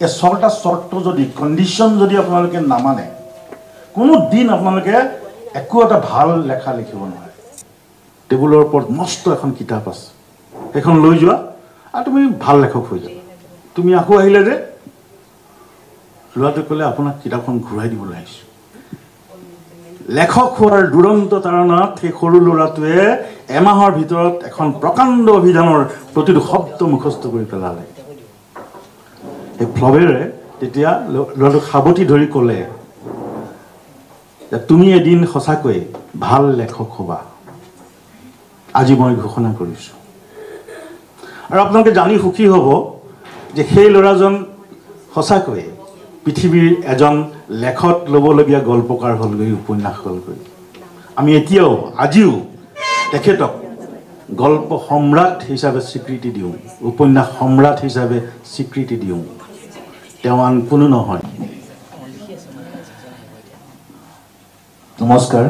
এই ছটা চৰ্ত যদি কণ্ডিশ্যন যদি আপোনালোকে নামানে কোনো দিন আপোনালোকে একো এটা ভাল লেখা লিখিব নোৱাৰে টেবুলৰ ওপৰত মস্ত এখন কিতাপ আছে সেইখন লৈ যোৱা আৰু তুমি ভাল লেখক হৈ যাবা তুমি আকৌ আহিলে যে ল'ৰাটোৱে ক'লে আপোনাক কিতাপখন ঘূৰাই দিবলৈ আহিছোঁ লেখক হোৱাৰ দুৰন্ত তাৰণাত সেই সৰু ল'ৰাটোৱে এমাহৰ ভিতৰত এখন প্ৰকাণ্ড অভিধানৰ প্ৰতিটো শব্দ মুখস্থ কৰি পেলালে এই ফ্লবেৰে তেতিয়া ল'ৰাটোক সাৱটি ধৰি ক'লে যে তুমি এদিন সঁচাকৈ ভাল লেখক হ'বা আজি মই ঘোষণা কৰিছোঁ আৰু আপোনালোকে জানি সুখী হ'ব যে সেই ল'ৰাজন সঁচাকৈ পৃথিৱীৰ এজন লেখত ল'বলগীয়া গল্পকাৰ হ'লগৈ উপন্যাস হ'লগৈ আমি এতিয়াও আজিও তেখেতক গল্প সম্ৰাট হিচাপে স্বীকৃতি দিওঁ উপন্যাস সম্ৰাট হিচাপে স্বীকৃতি দিওঁ তেওঁ আন কোনো নহয় নমস্কাৰ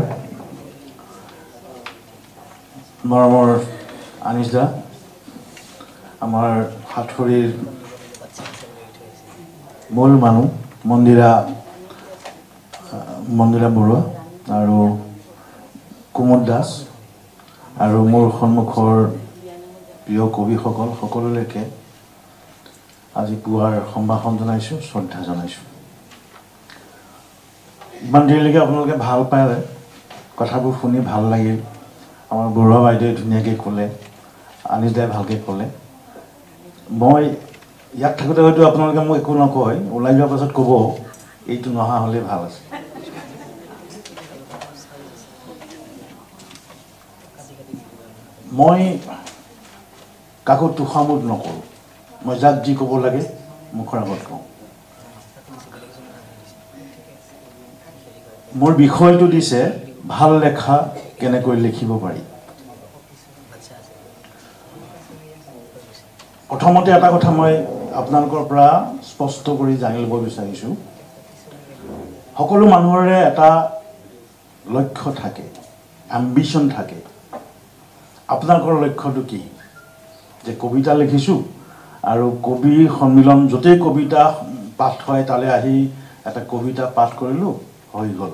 মৰমৰ আনিছ দা আমাৰ সাতখৰীৰ মূল মানুহ মন্দিৰা বৰুৱা আৰু কুমুদ দাস আৰু মোৰ সন্মুখৰ প্ৰিয় কবিসকল সকলোলৈকে আজি পুৱাৰ সম্ভাষণ জনাইছোঁ শ্ৰদ্ধা জনাইছোঁ ইমান দেৰিলৈকে আপোনালোকে ভাল পালে কথাবোৰ শুনি ভাল লাগিল আমাৰ বৰুৱা বাইদেৱে ধুনীয়াকৈ ক'লে আনিছ দাই ভালকৈ ক'লে মই ইয়াত থাকোঁতে হয়তো আপোনালোকে মোক একো নকয় ওলাই যোৱাৰ পাছত ক'ব এইটো নহা হ'লে ভাল আছে মই কাকো তোষামোদ নকৰোঁ মই যাক যি ক'ব লাগে মুখৰ আগত কওঁ মোৰ বিষয়টো দিছে ভাল লেখা কেনেকৈ লিখিব পাৰি প্ৰথমতে এটা কথা মই আপোনালোকৰ পৰা স্পষ্ট কৰি জানি ল'ব বিচাৰিছোঁ সকলো মানুহৰে এটা লক্ষ্য থাকে এম্বিশ্যন থাকে আপোনালোকৰ লক্ষ্যটো কি যে কবিতা লিখিছোঁ আৰু কবি সন্মিলন য'তেই কবিতা পাঠ হয় তালৈ আহি এটা কবিতা পাঠ কৰিলোঁ হৈ গ'ল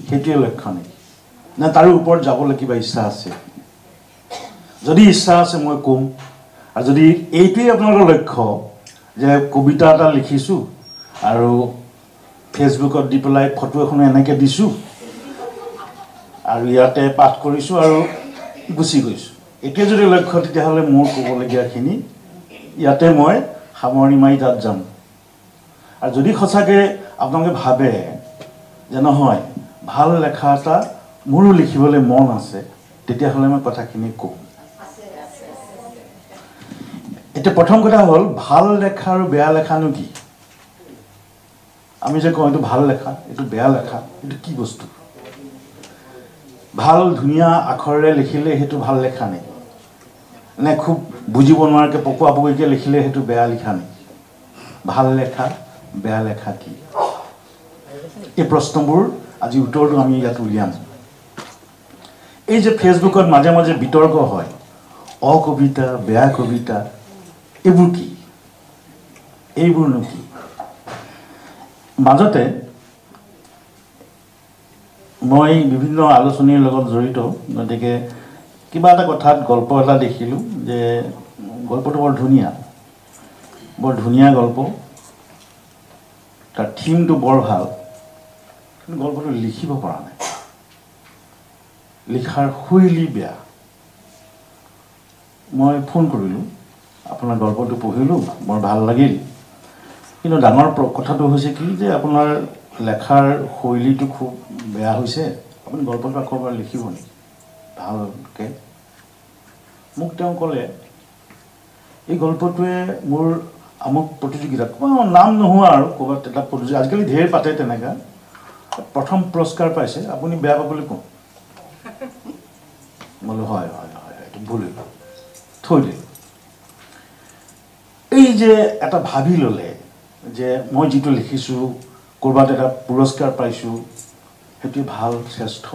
সেইটোৱে লক্ষ্য নেকি নে তাৰো ওপৰত যাবলৈ কিবা ইচ্ছা আছে যদি ইচ্ছা আছে মই ক'ম আৰু যদি এইটোৱেই আপোনালোকৰ লক্ষ্য যে কবিতা এটা লিখিছোঁ আৰু ফেচবুকত দি পেলাই ফটো এখন এনেকৈ দিছোঁ আৰু ইয়াতে পাঠ কৰিছোঁ আৰু গুচি গৈছোঁ এইটোৱে যদি লক্ষ্য তেতিয়াহ'লে মোৰ ক'বলগীয়াখিনি ইয়াতে মই সামৰণি মাৰি তাত যাম আৰু যদি সঁচাকৈ আপোনালোকে ভাবে যে নহয় ভাল লেখা এটা মোৰো লিখিবলৈ মন আছে তেতিয়াহ'লে মই কথাখিনি ক'ম এতিয়া প্ৰথম কথা হ'ল ভাল লেখা আৰু বেয়া লেখানো কি আমি যে কওঁ এইটো ভাল লেখা এইটো বেয়া লেখা এইটো কি বস্তু ভাল ধুনীয়া আখৰেৰে লিখিলে সেইটো ভাল লেখা নেকি নে খুব বুজিব নোৱাৰাকৈ পকোৱা পকৈকৈ লিখিলে সেইটো বেয়া লিখা নেকি ভাল লেখা বেয়া লেখা কি এই প্ৰশ্নবোৰ আজি উত্তৰটো আমি ইয়াত উলিয়াম এই যে ফেচবুকত মাজে মাজে বিতৰ্ক হয় অকবিতা বেয়া কবিতা এইবোৰ কি এইবোৰনো কি মাজতে মই বিভিন্ন আলোচনীৰ লগত জড়িত গতিকে কিবা এটা কথাত গল্প এটা দেখিলোঁ যে গল্পটো বৰ ধুনীয়া গল্প তাৰ থিমটো বৰ ভাল কিন্তু গল্পটো লিখিব পৰা নাই লিখাৰ শৈলী বেয়া মই ফোন কৰিলোঁ আপোনাৰ গল্পটো পঢ়িলোঁ বৰ ভাল লাগিল কিন্তু ডাঙৰ কথাটো হৈছে কি যে আপোনাৰ লেখাৰ শৈলীটো খুব বেয়া হৈছে আপুনি গল্পটো আকৌ এবাৰ লিখিব নেকি ভালকৈ মোক তেওঁ ক'লে এই গল্পটোৱে মোৰ আমুক প্ৰতিযোগিতাত নাম নোহোৱা আৰু ক'ৰবাত এটা প্ৰতিযোগিতা আজিকালি ঢেৰ পাতে তেনেকুৱা প্ৰথম পুৰস্কাৰ পাইছে আপুনি বেয়া পাবলৈ কওঁ বোলো হয় এইটো ভুল থৈ দিলোঁ এই যে এটা ভাবি ল'লে যে মই যিটো লিখিছোঁ ক'ৰবাত এটা পুৰস্কাৰ পাইছোঁ সেইটোৱে ভাল শ্ৰেষ্ঠ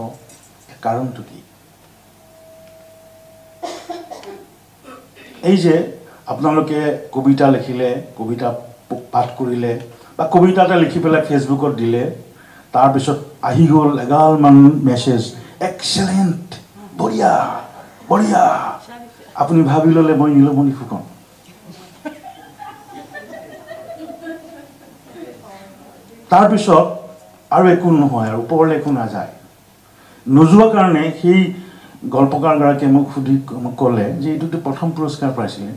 কাৰণটো কি এই যে আপোনালোকে কবিতা লিখিলে কবিতা পাঠ কৰিলে বা কবিতা এটা লিখি পেলাই ফেচবুকত দিলে তাৰপিছত আহি গ'ল এগালমান মেছেজ এক্সেলেণ্ট বঢ়িয়া বঢ়িয়া আপুনি ভাবি ল'লে মই নীলমণি ফুকন তাৰপিছত আৰু একো নহয় আৰু ওপৰলৈ একো নাযায় নোযোৱা কাৰণে সেই গল্পকাৰগৰাকীয়ে মোক ক'লে যে এইটোতো প্ৰথম পুৰস্কাৰ পাইছিলে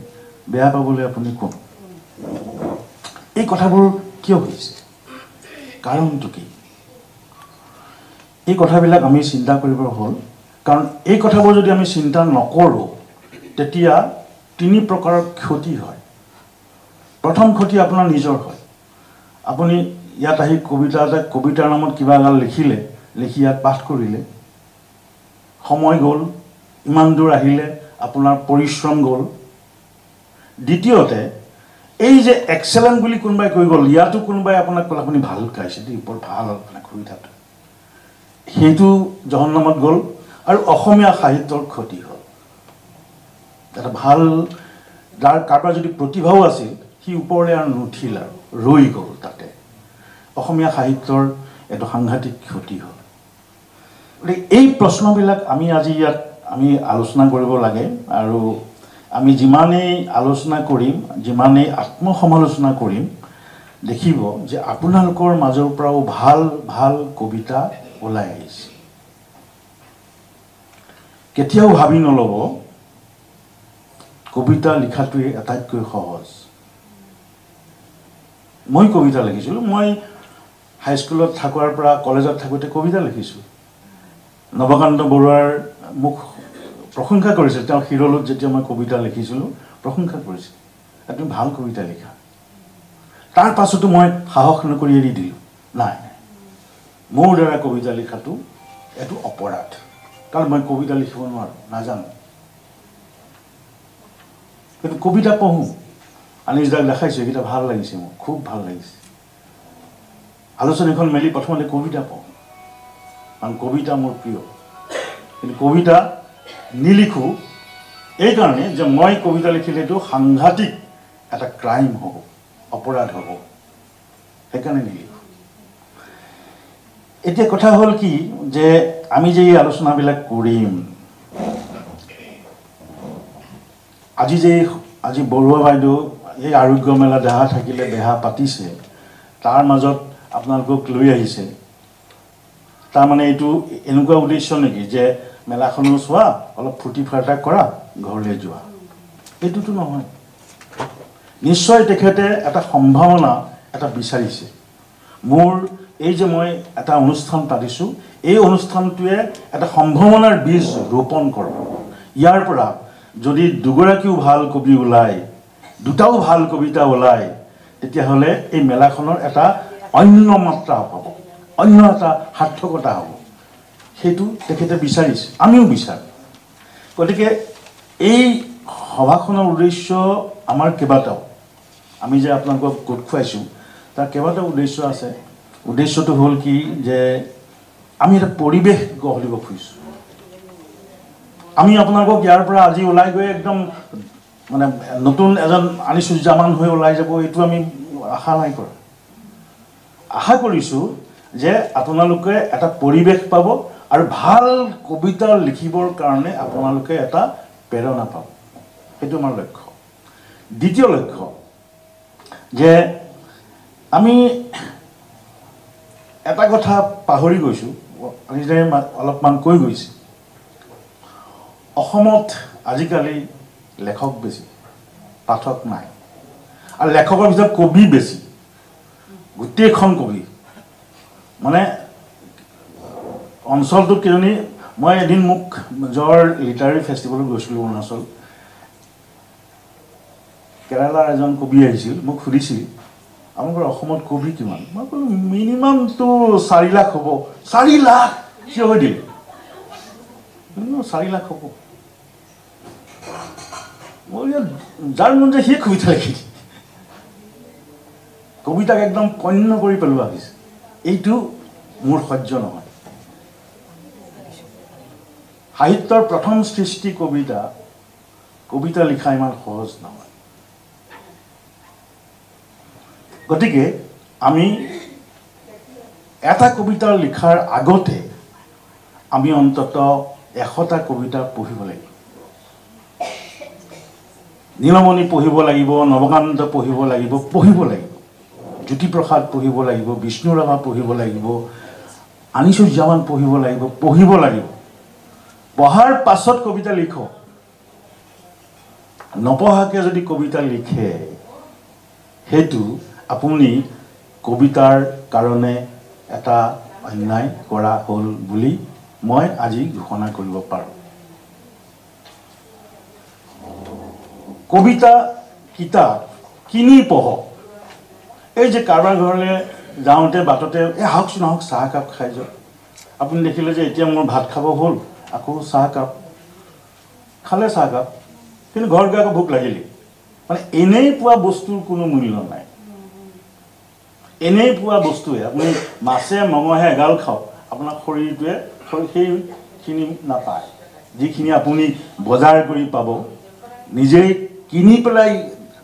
বেয়া পাবলৈ আপুনি কোন এই কথাবোৰ কিয় হৈছে কাৰণটো কি এই কথাবিলাক আমি চিন্তা কৰিব হ'ল কাৰণ এই কথাবোৰ যদি আমি চিন্তা নকৰোঁ তেতিয়া তিনি প্ৰকাৰৰ ক্ষতি হয় প্ৰথম ক্ষতি আপোনাৰ নিজৰ হয় আপুনি ইয়াত আহি কবিতাৰ নামত কিবা এগাল লিখিলে লিখি ইয়াত পাঠ কৰিলে সময় গ'ল ইমান দূৰ আহিলে আপোনাৰ পৰিশ্ৰম গ'ল দ্বিতীয়তে এই যে এক্সেলেণ্ট বুলি কোনোবাই কৈ গ'ল ইয়াতো কোনোবাই আপোনাক ক'লে আপুনি ভাল গাইছে দেই বৰ ভাল আপোনাৰ কবিতাটো সেইটো জহন্নামত গ'ল আৰু অসমীয়া সাহিত্যৰ ক্ষতি হ'ল এটা ভাল যাৰ কাৰোবাৰ যদি প্ৰতিভাও আছিল সি ওপৰলৈ আৰু নুঠিল আৰু ৰৈ গ'ল তাতে অসমীয়া সাহিত্যৰ এটা সাংঘাতিক ক্ষতি হ'ল গতিকে এই প্ৰশ্নবিলাক আমি আজি ইয়াত আমি আলোচনা কৰিব লাগে আৰু আমি যিমানেই আলোচনা কৰিম যিমানেই আত্মসমালোচনা কৰিম দেখিব যে আপোনালোকৰ মাজৰ পৰাও ভাল ভাল কবিতা ওলাই আহিছে কেতিয়াও ভাবি নল'ব কবিতা লিখাটোৱে আটাইতকৈ সহজ মই কবিতা লিখিছিলোঁ মই হাইস্কুলত থকাৰ পৰা কলেজত থাকোঁতে কবিতা লিখিছোঁ নৱকান্ত বৰুৱাৰ মোক প্ৰশংসা কৰিছিল তেওঁ শিৰলত যেতিয়া মই কবিতা লিখিছিলোঁ প্ৰশংসা কৰিছিল তুমি ভাল কবিতা লিখা তাৰ পাছতো মই সাহস নকৰি এৰি দিলোঁ নাই মোৰ দ্বাৰা কবিতা লিখাটো এইটো অপৰাধ কাৰণ মই কবিতা লিখিব নোৱাৰোঁ নাজানো কিন্তু কবিতা পঢ়োঁ আনিছদাক দেখাইছোঁ এইকেইটা ভাল লাগিছে মোৰ খুব ভাল লাগিছে আলোচনীখন মেলি প্ৰথমতে কবিতা পঢ়োঁ কাৰণ কবিতা মোৰ প্ৰিয় কিন্তু কবিতা নিলিখোঁ এইকাৰণে যে মই কবিতা লিখিলে এইটো সাংঘাতিক এটা ক্ৰাইম হ'ব অপৰাধ হ'ব সেইকাৰণে নিলিখোঁ এতিয়া কথা হ'ল কি যে আমি যে এই আলোচনাবিলাক কৰিম আজি বৰুৱা বাইদেউ এই আৰোগ্য মেলা দেহা থাকিলে দেহা পাতিছে তাৰ মাজত আপোনালোকক লৈ আহিছে তাৰমানে এইটো এনেকুৱা উদ্দেশ্য নেকি যে মেলাখনো চোৱা অলপ ফূৰ্তি ফাৰ্তা কৰা ঘৰলৈ যোৱা এইটোতো নহয় নিশ্চয় তেখেতে এটা সম্ভাৱনা এটা বিচাৰিছে মোৰ এই যে মই এটা অনুষ্ঠান পাতিছোঁ এই অনুষ্ঠানটোৱে এটা সম্ভাৱনাৰ বীজ ৰোপণ কৰক ইয়াৰ পৰা যদি দুগৰাকীও ভাল কবি ওলায় দুটাও ভাল কবিতা ওলায় তেতিয়াহ'লে এই মেলাখনৰ এটা অন্য মাত্ৰা হ'ব অন্য এটা সাৰ্থকতা হ'ব সেইটো তেখেতে বিচাৰিছে আমিও বিচাৰোঁ গতিকে এই সভাখনৰ উদ্দেশ্য আমাৰ কেইবাটাও আমি যে আপোনালোকক গোট খুৱাইছোঁ তাৰ কেইবাটাও উদ্দেশ্য আছে উদ্দেশ্যটো হ'ল কি যে আমি এটা পৰিৱেশ গঢ় দিব খুজিছোঁ আমি আপোনালোকক ইয়াৰ পৰা আজি ওলাই গৈ একদম মানে নতুন এজন আনিছুজ্জামান হৈ ওলাই যাব এইটো আমি আশা নাই কৰা আশা কৰিছোঁ যে আপোনালোকে এটা পৰিৱেশ পাব আৰু ভাল কবিতা লিখিবৰ কাৰণে আপোনালোকে এটা প্ৰেৰণা পাব সেইটো আমাৰ লক্ষ্য দ্বিতীয় লক্ষ্য যে আমি এটা কথা পাহৰি গৈছোঁ নিজে অলপমান কৈ গৈছে অসমত আজিকালি লেখক বেছি পাঠক নাই আৰু লেখকৰ ভিতৰত কবি বেছি গোটেইখন কবি মানে অঞ্চলটোত কিজানি মই এদিন মোক জ্বৰ লিটাৰী ফেষ্টিভেলত গৈছিলোঁ অৰুণাচল কেৰালাৰ এজন কবি আহিছিল মোক সুধিছিল আমাৰ অসমত কবি কিমান মই ক'লোঁ মিনিমামটো 4 লাখ হ'ব 4 লাখ কিয় হৈ দিলে 4 লাখ হ'ব মই যাৰ মন যায় সিয়ে কবিতা লিখি কবিতাক একদম পণ্য কৰি পেলোৱা হৈছে এইটো মোৰ সহ্য নহয় সাহিত্যৰ প্ৰথম সৃষ্টি কবিতা লিখা ইমান সহজ নহয় গতিকে আমি এটা কবিতা লিখাৰ আগতে আমি অন্তত 100টা কবিতা পঢ়িব লাগিব। নীলমণি পঢ়িব লাগিব, নৱকান্ত পঢ়িব লাগিব, জ্যোতিপ্ৰসাদ পঢ়িব লাগিব, বিষ্ণুৰাভা পঢ়িব লাগিব, আনিসুজ্জামান পঢ়িব লাগিব। পঢ়াৰ পাছত কবিতা লিখক। নপঢ়াকে যদি কবিতা লিখে সেইটো আপুনি কবিতাৰ কাৰণে এটা অন্যায় কৰা হ'ল বুলি মই আজি ঘোষণা কৰিব পাৰোঁ। কবিতা কিতাপ কিনি পঢ়ক। এই যে কাৰোবাৰ ঘৰলৈ যাওঁতে বাটতে আহকচোন আহক চাহ একাপ খাই যাওক। আপুনি দেখিলে যে এতিয়া মোৰ ভাত খাব হ'ল, আকৌ চাহ একাপ খালে, চাহ একাপ, কিন্তু ঘৰত গৈ আকৌ ভোক লাগিলে। মানে এনেই পোৱা বস্তুৰ কোনো মূল্য নাই। এনেই পোৱা বস্তুৱে আপুনি মাছে মঙহে এগাল খাওক, আপোনাৰ শৰীৰটোৱে সেইখিনি নাপায়। যিখিনি আপুনি বজাৰ কৰি পাব, নিজেই কিনি পেলাই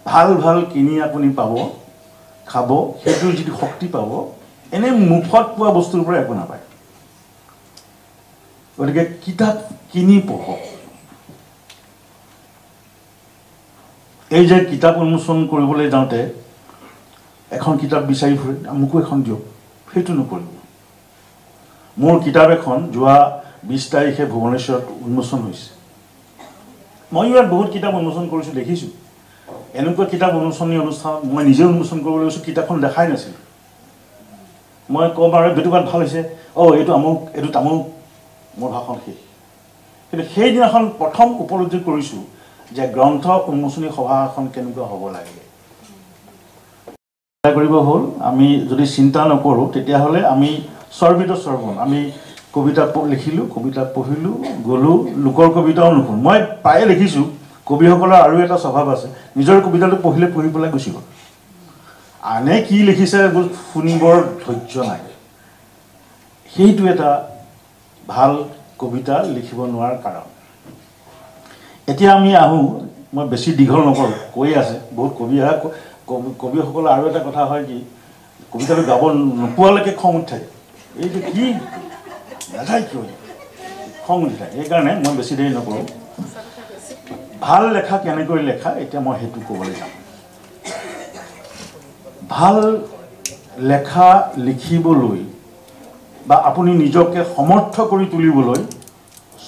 ভাল ভাল কিনি আপুনি পাব, খাব, সেইটোৰ যিটো শক্তি পাব, এনেই মুখত পোৱা বস্তুৰ পৰা একো নাপায়। গতিকে কিতাপ কিনি পঢ়ক। এই যে কিতাপ উন্মোচন কৰিবলৈ যাওঁতে এখন কিতাপ বিচাৰি ফুৰে, মোকো এখন দিয়ক, সেইটো নকৰিব। মোৰ কিতাপ এখন যোৱা 20 তাৰিখে ভুৱনেশ্বৰত উন্মোচন হৈছে। মই ইয়াত বহুত কিতাপ উন্মোচন কৰিছোঁ, দেখিছোঁ। এনেকুৱা কিতাপ উন্মোচনী অনুষ্ঠানত মই নিজে উন্মোচন কৰিবলৈ গৈছোঁ, কিতাপখন দেখাই নাছিলোঁ। মই ক'ম আৰু বেটুকাত ভাল হৈছে, এইটো আমুক, এইটো তামুক, মোৰ ভাষণ শেষ। কিন্তু সেইদিনাখন প্ৰথম উপলব্ধি কৰিছোঁ যে গ্ৰন্থ উন্মোচনী সভা এখন কেনেকুৱা হ'ব লাগে। কৰিব হ'ল, আমি যদি চিন্তা নকৰোঁ তেতিয়াহ'লে আমি সৰ্বিত সৰ্বন। আমি কবিতা লিখিলোঁ, কবিতা পঢ়িলোঁ, গ'লোঁ, লোকৰ কবিতাও নুশুনো। মই প্ৰায়ে দেখিছোঁ কবিসকলৰ আৰু এটা স্বভাৱ আছে, নিজৰ কবিতাটো পঢ়ি পেলাই গুচি গ'ল। আনে কি লিখিছে শুনিবৰ ধৈৰ্য নাই। সেইটো এটা ভাল কবিতা লিখিব নোৱাৰাৰ কাৰণ। এতিয়া আমি আহোঁ, মই বেছি দীঘল নকৰোঁ, কৈ আছে বহুত কবিসকলৰ আৰু এটা কথা হয় কি, কবিতাটো গাব নোপোৱালৈকে খং উঠি থাকে। এই যে কি নাযায় কিয়, খং উঠি থাকে। সেইকাৰণে মই বেছি দেৰি নকৰোঁ। ভাল লেখা কেনেকৈ লেখা, এতিয়া মই সেইটো ক'বলৈ যাম। ভাল লেখা লিখিবলৈ বা আপুনি নিজকে সমৰ্থ কৰি তুলিবলৈ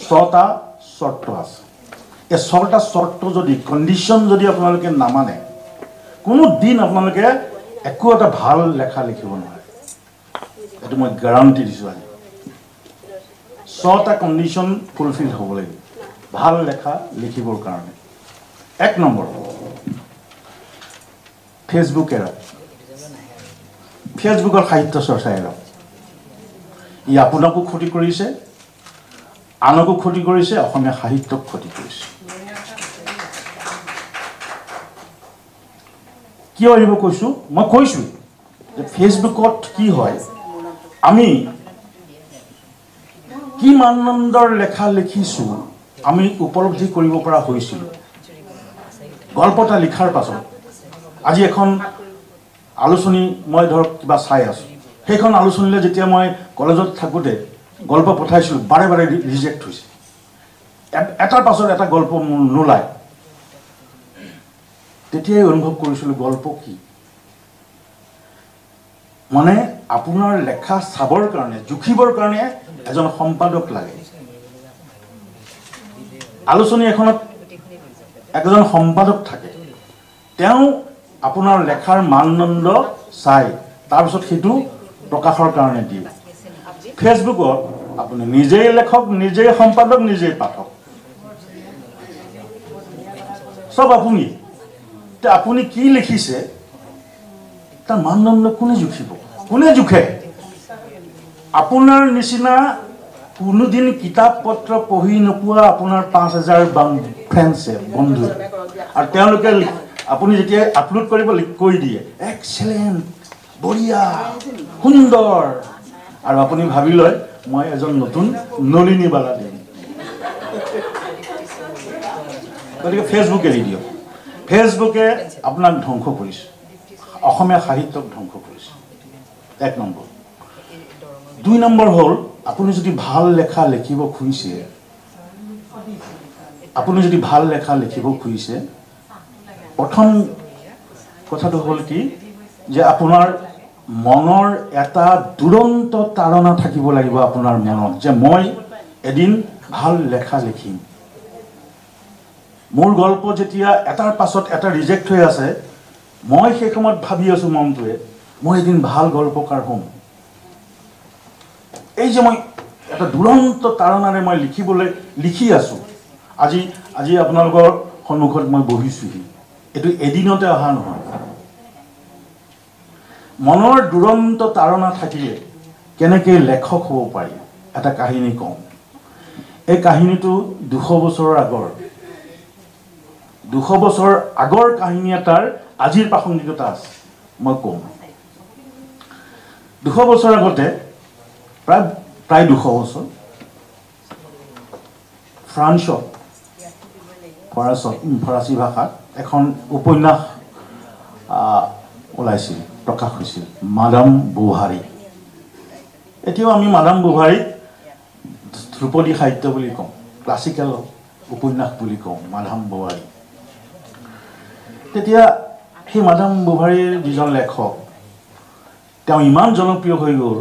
6টা চৰ্ত আছে। এই 6টা চৰ্ত যদি, কণ্ডিশ্যন যদি আপোনালোকে নামানে, কোনো দিন আপোনালোকে একো এটা ভাল লেখা লিখিব নোৱাৰে। এইটো মই গেৰাণ্টি দিছোঁ আজি। 6টা কণ্ডিশ্যন ফুলফিল হ'ব লাগিব ভাল লেখা লিখিবৰ কাৰণে। 1 নম্বৰ, ফেচবুক এৰক। ফেচবুকৰ সাহিত্য চৰ্চা এৰক। ই আপোনাকো ক্ষতি কৰিছে, আনকো ক্ষতি কৰিছে, অসমীয়া সাহিত্যক ক্ষতি কৰিছে। কিয় এইবোৰ কৈছোঁ? মই কৈছোঁ যে ফেচবুকত কি হয়, আমি কি মানদণ্ডৰ লেখা লিখিছোঁ আমি উপলব্ধি কৰিব পৰা হৈছিলোঁ। গল্প এটা লিখাৰ পাছত আজি এখন আলোচনী মই ধৰক কিবা চাই আছোঁ, সেইখন আলোচনীলৈ যেতিয়া মই কলেজত থাকোঁতে গল্প পঠাইছিলোঁ, বাৰে বাৰে ৰিজেক্ট হৈছে। এটাৰ পাছত এটা গল্প নোলায়। তেতিয়াই অনুভৱ কৰিছিলোঁ গল্প কি। মানে আপোনাৰ লেখা চাবৰ কাৰণে, জুখিবৰ কাৰণে এজন সম্পাদক লাগে। আলোচনী এখনত একজন সম্পাদক থাকে, তেওঁ আপোনাৰ লেখাৰ মানদণ্ড চাই তাৰপিছত সেইটো প্ৰকাশৰ কাৰণে দিয়ে। ফেচবুকত আপুনি নিজেই লেখক, নিজেই সম্পাদক, নিজেই পাঠক, চব আপুনি। আপুনি কি লিখিছে তাৰ মানদণ্ড কোনে জুখিব? কোনে জুখে? আপোনাৰ নিচিনা কোনোদিন কিতাপ পত্ৰ পঢ়ি নোপোৱা আপোনাৰ 5000 ফ্ৰেণ্ডছে, বন্ধু, আৰু তেওঁলোকে আপুনি যেতিয়া আপলোড কৰিব কৈ দিয়ে এক্সেলেণ্ট, বঢ়িয়া, সুন্দৰ, আৰু আপুনি ভাবি লয় মই এজন নতুন নলিনীবালা দিম। গতিকে ফেচবুক এৰি দিয়ক। ফেচবুকে আপোনাক ধ্বংস কৰিছে। অসমীয়া সাহিত্যক ধ্বংস কৰিছে। 1 নম্বৰ। 2 নম্বৰ হ'ল আপুনি যদি ভাল লেখা লিখিব খুজিছে, প্ৰথম কথাটো হ'ল কি যে আপোনাৰ মনৰ এটা দুৰন্ত তাৰণা থাকিব লাগিব আপোনাৰ মনত যে মই এদিন ভাল লেখা লিখিম। মোৰ গল্প যেতিয়া এটাৰ পাছত এটা ৰিজেক্ট হৈ আছে, মই সেই সময়ত ভাবি আছো মনটোৱে মই এদিন ভাল গল্পকাৰ হ'ম। এই যে মই এটা দুৰন্ত তাৰণাৰে মই লিখি আছো, আজি আপোনালোকৰ সন্মুখত মই বহিছোহি, এইটো এদিনতে অহা নহয়। মনৰ দুৰন্ত তাৰণা থাকিলে কেনেকৈ লেখক হ'ব পাৰি। এটা কাহিনী কওঁ। এই কাহিনীটো 200 বছৰ আগৰ কাহিনী এটাৰ আজিৰ প্ৰাসংগিকতা আছে, মই কওঁ। 200 বছৰ আগতে, প্ৰায় 200 বছৰ, ফৰাচী ভাষাত এখন উপন্যাস ওলাইছিল, প্ৰকাশ হৈছিল, মাদাম ব'ভাৰী। এতিয়াও আমি মাদাম ব'ভাৰীক ধ্ৰুপদী সাহিত্য বুলি কওঁ, ক্লাছিকেল উপন্যাস বুলি কওঁ মাদাম ব'ভাৰী। তেতিয়া সেই মাদাম ব'ভাৰীৰ যিজন লেখক, তেওঁ ইমান জনপ্ৰিয় হৈ গ'ল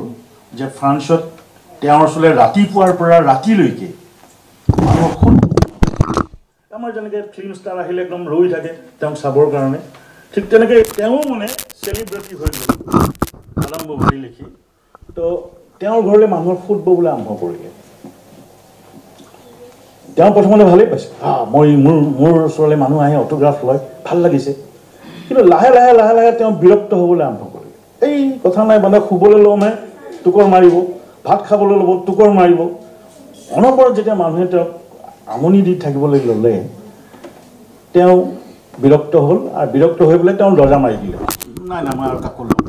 যে ফ্ৰান্সত তেওঁৰ ওচৰলৈ ৰাতিপুৱাৰ পৰা ৰাতিলৈকে আমাৰ যেনেকৈ ফিল্ম ষ্টাৰ আহিলে একদম ৰৈ থাকে তেওঁক চাবৰ কাৰণে, ঠিক তেনেকৈ তেওঁ মানে চেলিব্ৰিটি হৈ গ'ল মাদাম ব'ভাৰী লিখি। তো তেওঁৰ ঘৰলৈ মানুহৰ ফুটববলৈ আৰম্ভ কৰিলে। তেওঁ প্ৰথমতে ভালেই পাইছে, মোৰ ওচৰলৈ মানুহ আহে, অটোগ্ৰাফ লয়, ভাল লাগিছে। কিন্তু লাহে লাহে তেওঁ বিৰক্ত হ'বলৈ আৰম্ভ কৰিলে। এই কথা নাই মানে শুবলৈ ল'মহে টোকৰ মাৰিব, ভাত খাবলৈ ল'ব টোকৰ মাৰিব। অনবৰত যেতিয়া মানুহে তেওঁক আমনি দি থাকিবলৈ ল'লে, তেওঁ বিৰক্ত হ'ল, আৰু বিৰক্ত হৈ পেলাই তেওঁ দৰ্জা মাৰি দিলে। নাই মই আৰু কাকো লওঁ।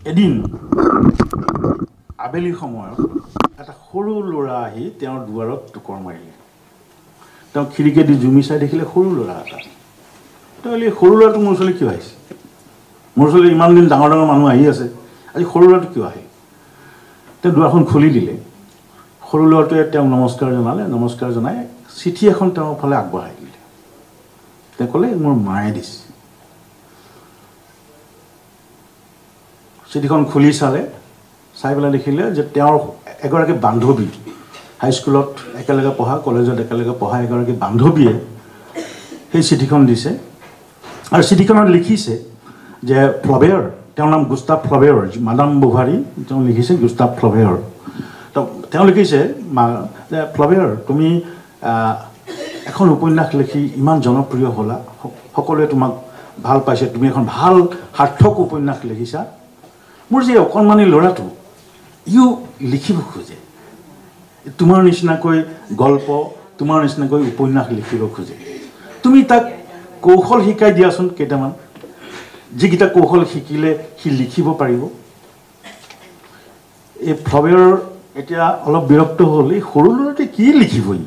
এদিন আবেলি সময়ত এটা সৰু ল'ৰা আহি তেওঁৰ দুৱাৰত টোকৰ মাৰিলে। তেওঁ খিৰিকীয়েদি জুমি চাই দেখিলে সৰু ল'ৰা এটা। তেওঁ এই সৰু ল'ৰাটো মোৰ ওচৰলৈ কিয় আহিছে? মোৰ ওচৰলৈ ইমান দিন ডাঙৰ মানুহ আহি আছে, আজি সৰু ল'ৰাটো কিয় আহিল? তেওঁ দুৱাৰখন খুলি দিলে। সৰু ল'ৰাটোৱে তেওঁক নমস্কাৰ জনালে, নমস্কাৰ জনাই চিঠি এখন তেওঁৰ ফালে আগবঢ়াই দিলে। তেওঁ ক'লে মোৰ মায়ে দিছে। চিঠিখন খুলি চালে, চাই পেলাই দেখিলে যে তেওঁৰ এগৰাকী বান্ধৱী, হাইস্কুলত একেলগে পঢ়া, কলেজত একেলগে পঢ়া এগৰাকী বান্ধৱীয়ে সেই চিঠিখন দিছে। আৰু চিঠিখনত লিখিছে যে ফ্লবেয়াৰ, তেওঁৰ নাম গুস্তাভ ফ্লবেয়াৰ, মাদাম ব'ভাৰী, তেওঁ লিখিছে গুস্তাভ ফ্লবেয়াৰ। তেওঁ লিখিছে যে ফ্লবেয়াৰ, তুমি এখন উপন্যাস লিখি ইমান জনপ্ৰিয় হ'লা, সকলোৱে তোমাক ভাল পাইছে, তুমি এখন ভাল সাৰ্থক উপন্যাস লিখিছা। মোৰ যে অকণমানি ল'ৰাটো, ইও লিখিব খোজে, তোমাৰ নিচিনাকৈ গল্প, তোমাৰ নিচিনাকৈ উপন্যাস লিখিব খোজে। তুমি তাক কৌশল শিকাই দিয়াচোন কেইটামান, যিকেইটা কৌশল শিকিলে সি লিখিব পাৰিব। এই ফ্লবেয়াৰ এতিয়া অলপ বিৰক্ত হ'ল, এই সৰু ল'ৰাটোৱে কি লিখিবই,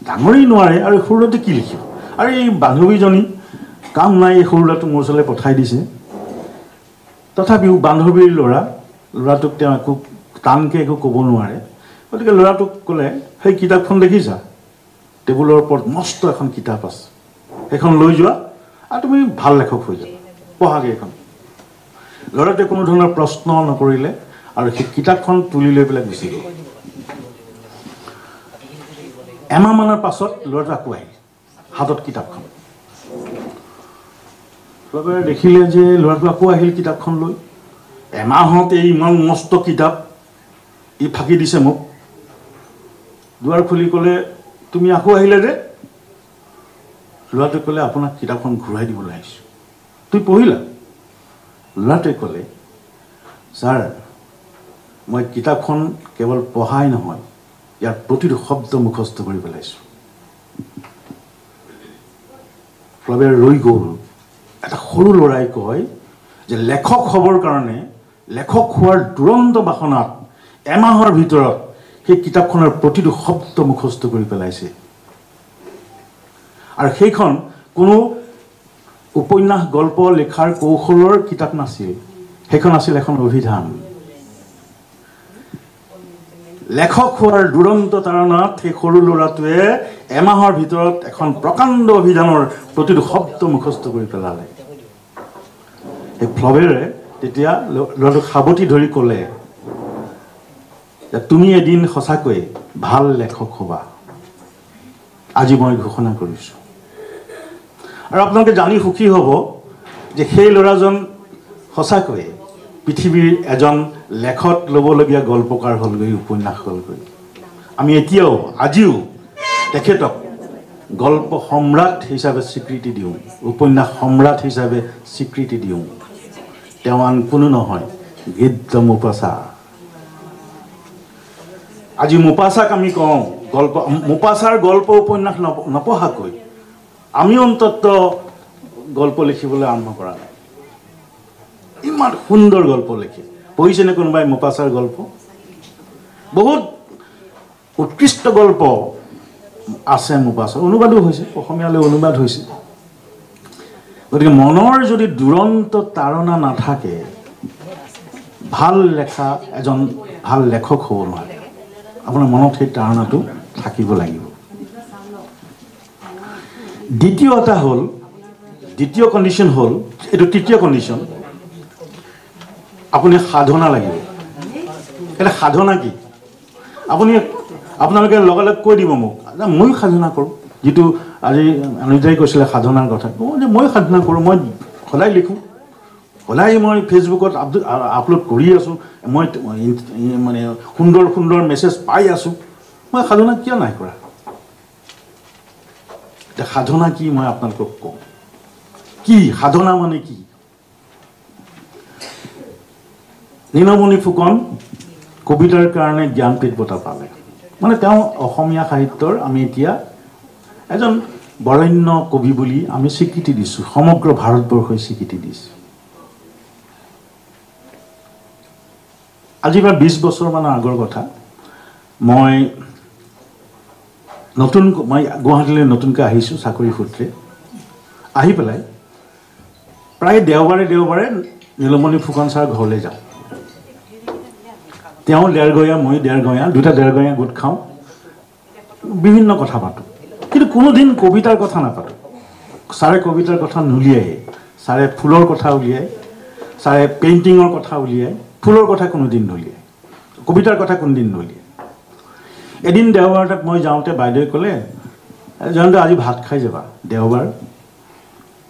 ডাঙৰেই নোৱাৰে আৰু সৰু ল'ৰাটোৱে কি লিখিব। আৰু এই বান্ধৱীজনী কাম নাই, এই সৰু ল'ৰাটোক মোৰ ওচৰলৈ পঠাই দিছে। তথাপিও বান্ধৱীৰ ল'ৰাটোক তেওঁ একো টানকৈ একো ক'ব নোৱাৰে। গতিকে ল'ৰাটোক ক'লে, সেই কিতাপখন দেখিছা, টেবুলৰ ওপৰত মস্ত এখন কিতাপ আছে, সেইখন লৈ যোৱা আৰু তুমি ভাল লেখক হৈ যাবা, পঢ়াগৈ এইখন। ল'ৰাটোৱে কোনো ধৰণৰ প্ৰশ্ন নকৰিলে আৰু সেই কিতাপখন তুলি লৈ পেলাই গুচি গ'ল। এমাহমানৰ পাছত ল'ৰাটো আকৌ আহিল, হাতত কিতাপখন। ফ্লবেয়াৰে দেখিলে যে ল'ৰাটো আকৌ আহিল কিতাপখন লৈ। এমাহত এই ইমান মস্ত কিতাপ ই ফাঁকি দিছে মোক। দুৱাৰ খুলি ক'লে, তুমি আকৌ আহিলে যে? ল'ৰাটোৱে ক'লে, আপোনাক কিতাপখন ঘূৰাই দিবলৈ আহিছোঁ, তুমি পঢ়িলা? ল'ৰাটোৱে ক'লে, ছাৰ, মই কিতাপখন কেৱল পঢ়াই নহয়, ইয়াৰ প্ৰতিটো শব্দ মুখস্থ কৰি পেলাইছোঁ। ফ্লবেয়াৰ ৰৈ গ'ল। এটা সৰু ল'ৰাই কয় যে লেখক হ'বৰ কাৰণে, লেখক হোৱাৰ দুৰন্ত বাসনাত এমাহৰ ভিতৰত সেই কিতাপখনৰ প্ৰতিটো শব্দ মুখস্থ কৰি পেলাইছে। আৰু সেইখন কোনো উপন্যাস গল্প লেখাৰ কৌশলৰ কিতাপ নাছিল, সেইখন আছিল এখন অভিধান। লেখক হোৱাৰ দুৰন্ত তাৰণাত সেই সৰু ল'ৰাটোৱে এমাহৰ ভিতৰত এখন প্ৰকাণ্ড অভিধানৰ প্ৰতিটো শব্দ মুখস্থ কৰি পেলালে। সেই ফ্লবেৰে তেতিয়া ল'ৰাটোক সাৱটি ধৰি ক'লে যে তুমি এদিন সঁচাকৈ ভাল লেখক হ'বা, আজি মই ঘোষণা কৰিছোঁ। আৰু আপোনালোকে জানি সুখী হ'ব যে সেই ল'ৰাজন সঁচাকৈ পৃথিৱীৰ এজন লেখত ল'বলগীয়া গল্পকাৰ হ'লগৈ, উপন্যাস হ'লগৈ। আমি এতিয়াও আজিও তেখেতক গল্প সম্ৰাট হিচাপে স্বীকৃতি দিওঁ, উপন্যাস সম্ৰাট হিচাপে স্বীকৃতি দিওঁ। তেওঁ আন কোনো নহয়, গিদ্ধ মোপাছা। আজি মোপাছাক আমি কওঁ গল্প, মোপাছাৰ গল্প উপন্যাস নপঢ়াকৈ আমি অন্তত গল্প লিখিবলৈ আৰম্ভ কৰা নাই। ইমান সুন্দৰ গল্প লিখে। পঢ়িছেনে কোনোবাই মোপাছাৰ গল্প? বহুত উৎকৃষ্ট গল্প আছে মোপাছাৰ, অনুবাদো হৈছে, অসমীয়ালৈ অনুবাদ হৈছে। গতিকে মনৰ যদি দুৰন্ত তাৰণা নাথাকে, ভাল লেখা এজন ভাল লেখক হ'ব নোৱাৰে। আপোনাৰ মনত সেই তাৰণাটো থাকিব লাগিব। দ্বিতীয় কণ্ডিশ্যন হ'ল, এইটো তৃতীয় কণ্ডিশ্যন, আপুনি সাধনা লাগিব। এতিয়া সাধনা কি? আপোনালোকে লগে লগে কৈ দিব মোক, ময়ো সাধনা কৰোঁ। যিটো আজি অনিতাই কৈছিলে সাধনাৰ কথা, যে ময়ো সাধনা কৰোঁ, মই সদায় লিখোঁ, সদায় মই ফেচবুকত আপলোড কৰি আছোঁ, মই মানে সুন্দৰ সুন্দৰ মেছেজ পাই আছোঁ, মই সাধনা কিয় নাই কৰা? এতিয়া সাধনা কি মই আপোনালোকক কওঁ। কি সাধনা মানে কি? নীলমণি ফুকন কবিতাৰ কাৰণে জ্ঞানপীঠ বঁটা পালে। মানে তেওঁ অসমীয়া সাহিত্যৰ আমি এতিয়া এজন বৰেণ্য কবি বুলি আমি স্বীকৃতি দিছোঁ, সমগ্ৰ ভাৰতবৰ্ষই স্বীকৃতি দিছে। আজি প্ৰায় 20 বছৰমানৰ আগৰ কথা, মই গুৱাহাটীলৈ নতুনকৈ আহিছোঁ চাকৰি সূত্ৰে। আহি পেলাই প্ৰায় দেওবাৰে নীলমণি ফুকন ছাৰ ঘৰলৈ যাওঁ। তেওঁ ডেৰগঞা, মই ডেৰগঞা, দুটা ডেৰগঞা গোট খাওঁ, বিভিন্ন কথা পাতোঁ, কিন্তু কোনোদিন কবিতাৰ কথা নাপাতোঁ। ছাৰে কবিতাৰ কথা নুলিয়াই, ছাৰে ফুলৰ কথা উলিয়াই, ছাৰে পেইণ্টিঙৰ কথা উলিয়াই, ফুলৰ কথা কোনোদিন নুলিয়াই, কবিতাৰ কথা কোনোদিন নুলিয়াই। এদিন দেওবাৰ তাত মই যাওঁতে বাইদেৱে ক'লে, জয়ন্ত আজি ভাত খাই যাবা, দেওবাৰ।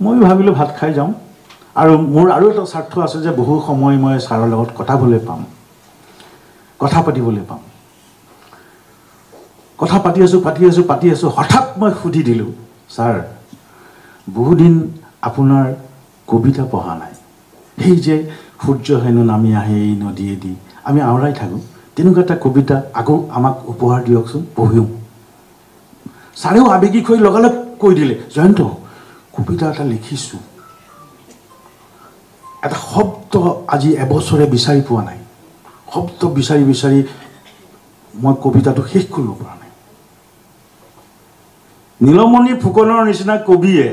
ময়ো ভাবিলোঁ ভাত খাই যাওঁ, আৰু মোৰ আৰু এটা স্বাৰ্থ আছে যে বহু সময় মই ছাৰৰ লগত কটাবলৈ পাম, কথা পাতিবলৈ পাম। কথা পাতি আছোঁ, হঠাৎ মই সুধি দিলোঁ, ছাৰ বহুদিন আপোনাৰ কবিতা পঢ়া নাই। সেই যে সূৰ্য হেনো নামি আহে এই নদীয়েদি, আমি আওৰাই থাকোঁ, তেনেকুৱা এটা কবিতা আকৌ আমাক উপহাৰ দিয়কচোন, পঢ়িও। ছাৰেও আৱেগিক হৈ লগালগ কৈ দিলে, জয়ন্ত কবিতা এটা লিখিছোঁ, এটা শব্দ আজি এবছৰে বিচাৰি পোৱা নাই, শব্দ বিচাৰি মই কবিতাটো শেষ কৰিব পৰা নাই। নীলমণি ফুকনৰ নিচিনা কবিয়ে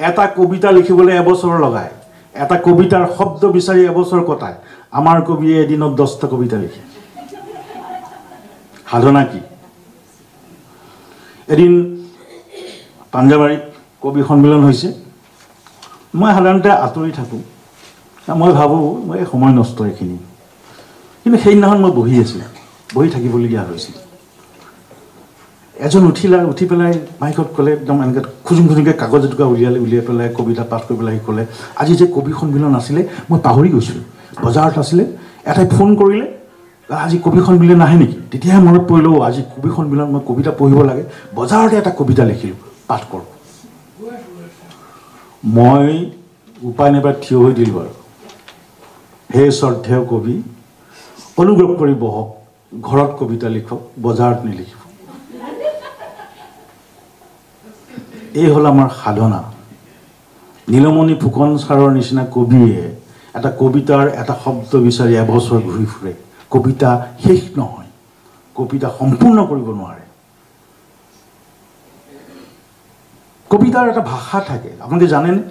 এটা কবিতা লিখিবলৈ এবছৰ লগায়, এটা কবিতাৰ শব্দ বিচাৰি এবছৰ কটায়। আমাৰ কবিয়ে এদিনত 10টা কবিতা লিখে। সাধনা কি? এদিন পাঞ্জাবাৰীত কবি সন্মিলন হৈছে, মই সাধাৰণতে আঁতৰি থাকোঁ, মই ভাবোঁ মই সময় নষ্ট এইখিনি, কিন্তু সেইদিনাখন মই বহি থাকিবলগীয়া হৈছিল। এজন উঠি পেলাই মাইকত ক'লে, একদম এনেকৈ খুজুংকৈ কাগজ এটুকা উলিয়াই পেলাই কবিতা পাঠ কৰি পেলাই ক'লে, আজি যে কবি সন্মিলন আছিলে মই পাহৰি গৈছিলোঁ, বজাৰত আছিলে, এটাই ফোন কৰিলে, আজি কবি সন্মিলন নাহে নেকি? তেতিয়াহে মনত পৰিলোঁ, আজি কবি সন্মিলন, মই কবিতা পঢ়িব লাগে, বজাৰতে এটা কবিতা লিখিলোঁ, পাঠ কৰোঁ। মই উপায় নাপাই থিয় হৈ দিলোঁ আৰু, হে শ্ৰদ্ধেয় কবি, অনুগ্ৰহ কৰি বহক, ঘৰত কবিতা লিখক, বজাৰত নিলিখিব। এই হ'ল আমাৰ সাধনা। নীলমণি ফুকন ছাৰৰ নিচিনা কবিয়ে এটা কবিতাৰ এটা শব্দ বিচাৰি এবছৰ ঘূৰি ফুৰে, কবিতা শেষ নহয়, কবিতা সম্পূৰ্ণ কৰিব নোৱাৰে। কবিতাৰ এটা ভাষা থাকে, আপোনালোকে জানেনে?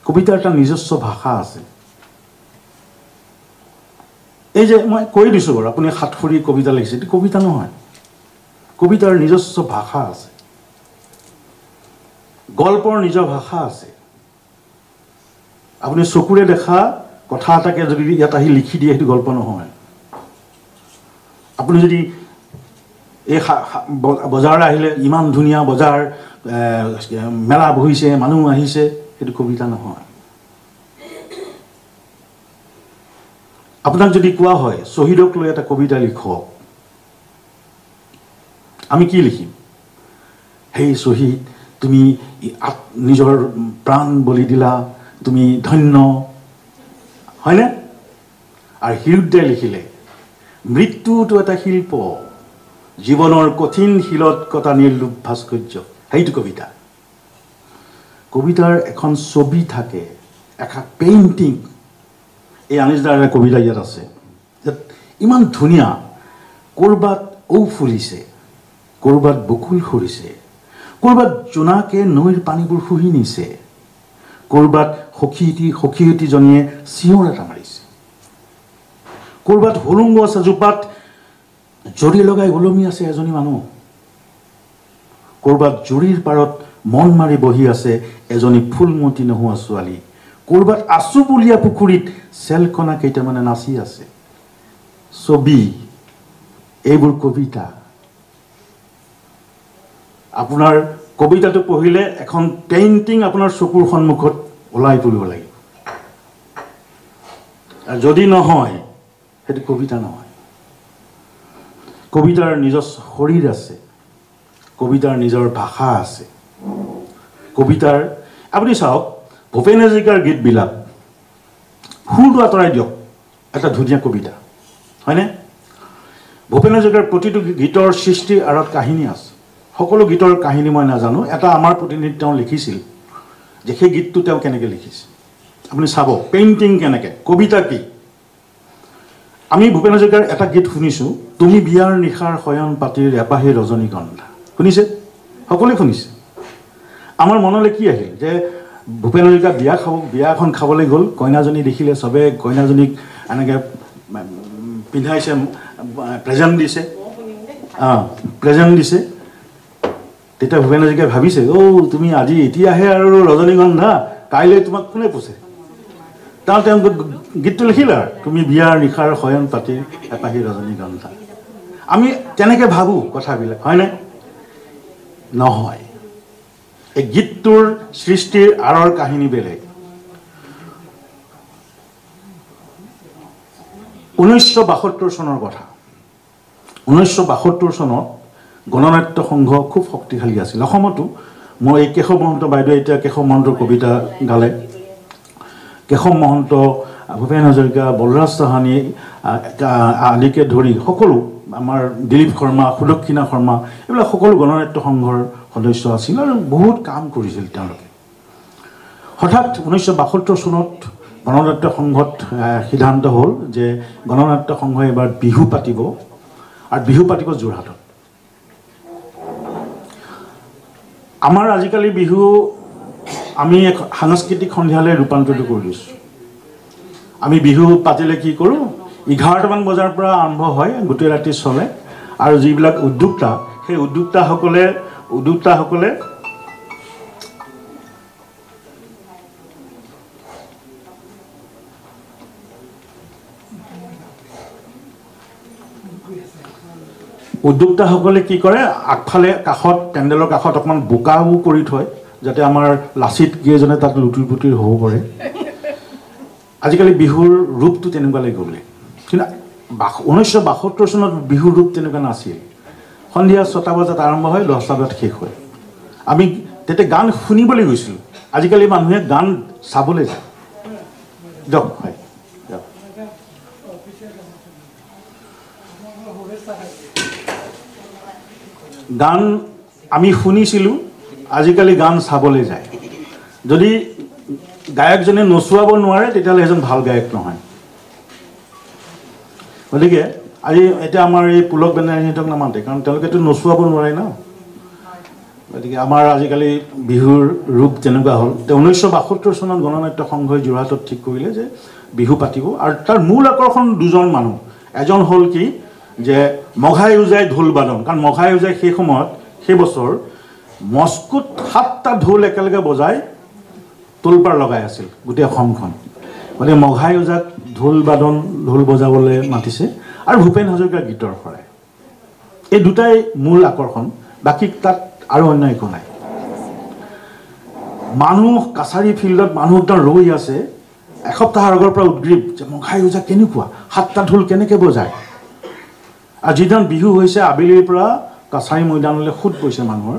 কবিতাৰ এটা নিজস্ব ভাষা আছে। এই যে মই কৈ দিছোঁ বাৰু, আপুনি সাতসৰী কবিতা লিখিছে, এইটো কবিতা নহয়। কবিতাৰ নিজস্ব ভাষা আছে, গল্পৰ নিজৰ ভাষা আছে। আপুনি চকুৰে দেখা কথা এটাকে যদি ইয়াত আহি লিখি দিয়ে, সেইটো গল্প নহয়। আপুনি যদি এই বজাৰলৈ আহিলে, ইমান ধুনীয়া বজাৰ, মেলা বহিছে, মানুহ আহিছে, সেইটো কবিতা নহয়। আপোনাক যদি কোৱা হয় শ্বহীদক লৈ এটা কবিতা লিখক, আমি কি লিখিম? সেই শ্বহীদ, তুমি নিজৰ প্ৰাণ বলি দিলা, তুমি ধন্য, হয়নে? আৰু হীৰুদ্ৰে লিখিলে, মৃত্যুটো এটা শিল্প, জীৱনৰ কঠিন শিলত কটা নিৰ্লোভ ভাস্কৰ্য, সেইটো কবিতা। কবিতাৰ এখন ছবি থাকে, এখন পেইণ্টিং। এই আনিছদাৰ এটা কবিতা ইয়াত আছে, ইমান ধুনীয়া। ক'ৰবাত ঔ ফুলিছে, ক'ৰবাত বকুল সৰিছে, ক'ৰবাত জোনাকে নৈৰ পানীবোৰ শুহি নিছে, ক'ৰবাত সখীয়তীজনীয়ে চিঞৰ এটা মাৰিছে, ক'ৰবাত হলুং গছ এজোপাত জৰি লগাই ওলমি আছে এজনী মানুহ, ক'ৰবাত জুৰিৰ পাৰত মন মাৰি বহি আছে এজনী ফুলমতি নোহোৱা ছোৱালী, ক'ৰবাত আচুবুলীয়া পুখুৰীত চেলকণা কেইটামানে নাচি আছে। ছবি, এইবোৰ কবিতা। আপোনাৰ কবিতাটো পঢ়িলে এখন পেইণ্টিং আপোনাৰ চকুৰ সন্মুখত ওলাই তুলিব লাগিব। আৰু যদি নহয়, সেইটো কবিতা নহয়। কবিতাৰ নিজস্ব শৰীৰ আছে, কবিতাৰ নিজৰ ভাষা আছে। কবিতাৰ আপুনি চাওক, ভূপেন হাজৰিকাৰ গীতবিলাক, সুৰটো আঁতৰাই দিয়ক, এটা ধুনীয়া কবিতা, হয়নে? ভূপেন হাজৰিকাৰ প্ৰতিটো গীতৰ সৃষ্টিৰ আঁৰত কাহিনী আছে। সকলো গীতৰ কাহিনী মই নাজানো। এটা আমাৰ প্ৰতিনিধি তেওঁ লিখিছিল যে সেই গীতটো তেওঁ কেনেকৈ লিখিছে, আপুনি চাব পেইণ্টিং কেনেকৈ, কবিতা কি। আমি ভূপেন হাজৰিকাৰ এটা গীত শুনিছোঁ, তুমি বিয়াৰ নিশাৰ শয়ন পাতিৰ এপাহি ৰজনীগন্ধা, শুনিছে? সকলোৱে শুনিছে। আমাৰ মনলৈ কি আহিল যে ভূপেন হাজৰিকা বিয়া এখন খাবলৈ গ'ল, কইনাজনী দেখিলে, চবে কইনাজনীক এনেকৈ পিন্ধাইছে, প্ৰেজেণ্ট দিছে, প্ৰেজেণ্ট দিছে। তেতিয়া ভূপেন হাজৰিকাই ভাবিছে, তুমি আজি এতিয়াহে আৰু ৰজনীগন্ধা, কাইলৈ তোমাক কোনে পোছে? তেওঁ গীতটো লিখিলে আৰু, তুমি বিয়াৰ নিশাৰ শয়ন পাতিৰ এপাহি ৰজনীগন্ধা। আমি তেনেকৈ ভাবোঁ কথাবিলাক, হয়নে? নহয়, এই গীতটোৰ সৃষ্টিৰ আঁৰৰ কাহিনী বেলেগ। 1972 চনৰ কথা। 1972 চনত গণনাট্য সংঘ খুব শক্তিশালী আছিল। অসমতো মই এই কেশৱ মহন্ত বাইদেৱে এতিয়া কেশৱ মহন্তৰ কবিতা গালে। কেশৱ মহন্ত, ভূপেন হাজৰিকা, বলৰাজ চাহানী আদিকে ধৰি সকলো, আমাৰ দিলীপ শৰ্মা, সুদক্ষিণা শৰ্মা, এইবিলাক সকলো গণনাট্য সংঘৰ সদস্য আছিল আৰু বহুত কাম কৰিছিল তেওঁলোকে। হঠাৎ 1972 চনত গণনাট্য সংঘত সিদ্ধান্ত হ'ল যে গণনাট্য সংঘই এবাৰ বিহু পাতিব, আৰু বিহু পাতিব যোৰহাটত। আমাৰ আজিকালি বিহু আমি এক সাংস্কৃতিক সন্ধিয়ালৈ ৰূপান্তৰিত কৰি দিছোঁ। আমি বিহু পাতিলে কি কৰোঁ, 11টামান বজাৰ পৰা আৰম্ভ হয়, গোটেই ৰাতি চলে। আৰু যিবিলাক উদ্যোক্তা, সেই উদ্যোক্তাসকলে কি কৰে, আগফালে কাষত, পেণ্ডেলৰ কাষত অকণমান বোকাও কৰি থয়, যাতে আমাৰ লাচিত কেইজনে তাত লুটিৰ পুটিৰ হ'ব পাৰে। আজিকালি বিহুৰ ৰূপটো তেনেকুৱালৈ গ'লে, কিন্তু 1972 চনত বিহুৰ ৰূপ তেনেকুৱা নাছিল। সন্ধিয়া 6টা বজাত আৰম্ভ হয়, 10টা বজাত শেষ হয়। আমি তেতিয়া গান শুনিবলৈ গৈছিলোঁ, আজিকালি মানুহে গান চাবলৈ যায়। দিয়ক, হয়, গান আমি শুনিছিলোঁ, আজিকালি গান চাবলৈ যায়। যদি গায়কজনে নচুৱাব নোৱাৰে, তেতিয়াহ'লে এজন ভাল গায়ক নহয়। গতিকে এতিয়া আমাৰ এই পুলক বেনাৰ্জীহঁতক নামাতে, কাৰণ তেওঁলোকেতো নচুৱাব নোৱাৰে ন। গতিকে আমাৰ আজিকালি বিহুৰ ৰূপ তেনেকুৱা হ'ল 1972 চনত গণনাট্য সংঘই যোৰহাটত ঠিক কৰিলে যে বিহু পাতিব আৰু তাৰ মূল আকৰ্ষণ দুজন মানুহ এজন হ'ল কি যে মঘাই উজাই ঢোল বাদন কাৰণ মঘাই উজাই সেই সময়ত সেই বছৰ মস্কোত 7টা ঢোল একেলগে বজাই তোলপাৰ লগাই আছিল গোটেই অসমখন গতিকে মঘাই উজাক ঢোল বাদন ঢোল বজাবলৈ মাতিছে আৰু ভূপেন হাজৰিকাৰ গীতৰ শৰাই এই দুটাই মূল আকৰ্ষণ বাকী তাত আৰু অন্য একো নাই মানুহ কাছাৰী ফিল্ডত মানুহ একদম ৰৈ আছে এসপ্তাহৰ আগৰ পৰা উদ্গ্ৰীৱ যে মঘাই উজা কেনেকুৱা 7টা ঢোল কেনেকৈ বজায় আৰু যিদিন বিহু হৈছে আবেলিৰ পৰা কাছাৰী মৈদানলৈ খুদ গৈছে মানুহৰ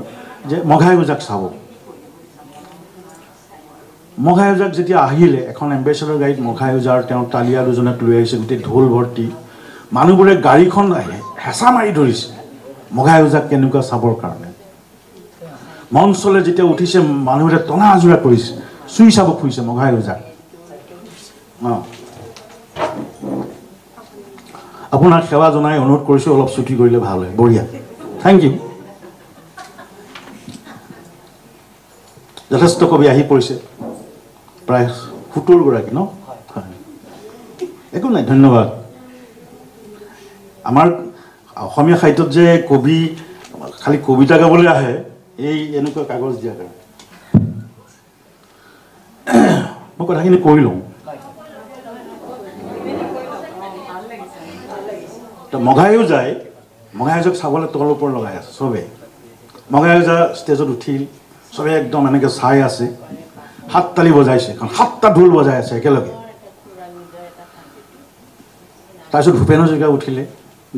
যে মঘাই উজাক চাব মঘাই উজাক যেতিয়া আহিলে এখন এম্বেচাডৰ গাড়ীত মঘাই উজাৰ তেওঁৰ তালিয়া দুজনক লৈ আহিছে গোটেই ঢোল ভৰ্তি মানুহবোৰে গাড়ীখন হেঁচা মাৰি ধৰিছে মঘাই উজাক কেনেকুৱা চাবৰ কাৰণে মঞ্চলৈ যেতিয়া উঠিছে মানুহবোৰে টনা আজোৰা কৰিছে চুই চাব খুজিছে মঘাই উজাক আপোনাক সেৱা জনাই অনুৰোধ কৰিছোঁ অলপ ছুটি কৰিলে ভাল হয় বঢ়িয়া থেংক ইউ যথেষ্ট কবি আহি পৰিছে প্ৰায় 70 গৰাকী ন একো নাই ধন্যবাদ আমাৰ অসমীয়া সাহিত্যত যে কবি খালি কবিতা গাবলৈ আহে এই এনেকুৱা কাগজ দিয়া কাৰণে মই কথাখিনি কৈ লওঁ মঘাই উজাক চাবলৈ তলৰ ওপৰ লগাই আছে চবেই মঘাই উজা ষ্টেজত উঠিল চবে একদম এনেকৈ চাই আছে হাত তালি বজাইছে কাৰণ 7টা ঢোল বজাই আছে একেলগে তাৰপিছত ভূপেন হাজৰিকা উঠিলে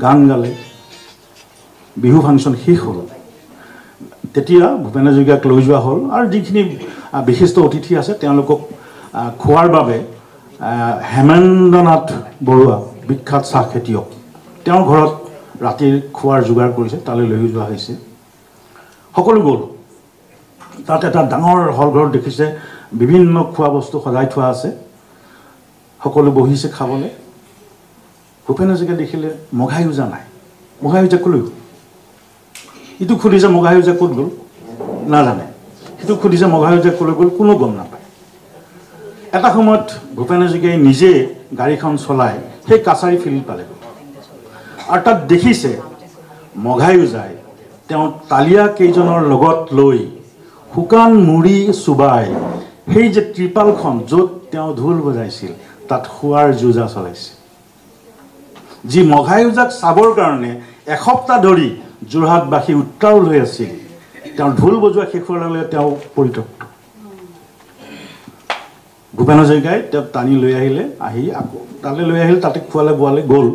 গান গালে বিহু ফাংচন শেষ হ'ল তেতিয়া ভূপেন হাজৰিকাক লৈ যোৱা হ'ল আৰু যিখিনি বিশিষ্ট অতিথি আছে তেওঁলোকক খোৱাৰ বাবে হেমেন্দ্ৰনাথ বৰুৱা বিখ্যাত চাহ খেতিয়ক তেওঁৰ ঘৰত ৰাতিৰ খোৱাৰ যোগাৰ কৰিছে তালৈ লৈ যোৱা হৈছে সকলো গ'ল তাত এটা ডাঙৰ হল ঘৰত দেখিছে বিভিন্ন খোৱা বস্তু সজাই থোৱা আছে সকলো বহিছে খাবলৈ ভূপেন হাজৰিকা দেখিলে মঘাই উজা নাই মঘাই উজা ক'লৈ গ'ল ইটো সুধিছে মঘাই উজা ক'ত গ'ল নাজানে সিটো সুধিছে মঘাই উজা ক'লৈ গ'ল কোনো গম নাপায় এটা সময়ত ভূপেন হাজৰিকাই নিজে গাড়ীখন চলাই সেই কাছাৰী ফিল্ড পালেগৈ আৰু তাত দেখিছে মঘাই উজাই তেওঁ তালিয়া কেইজনৰ লগত লৈ শুকান মুড়ি চুবাই সেই যে ত্ৰিপালখন য'ত তেওঁ ঢোল বজাইছিল তাত শোৱাৰ যোজা চলাইছে যি মঘাই উজাক চাবৰ কাৰণে এসপ্তাহ ধৰি যোৰহাটবাসী উত্তাউল হৈ আছিল তেওঁ ঢোল বজোৱা শেষ হোৱাৰ লগে লগে তেওঁ পৰিত্যক্ত ভূপেন হাজৰিকাই তেওঁক টানি লৈ আহিলে আহি আকৌ তালৈ লৈ আহিলে তাতে খোৱালে বোৱালে গ'ল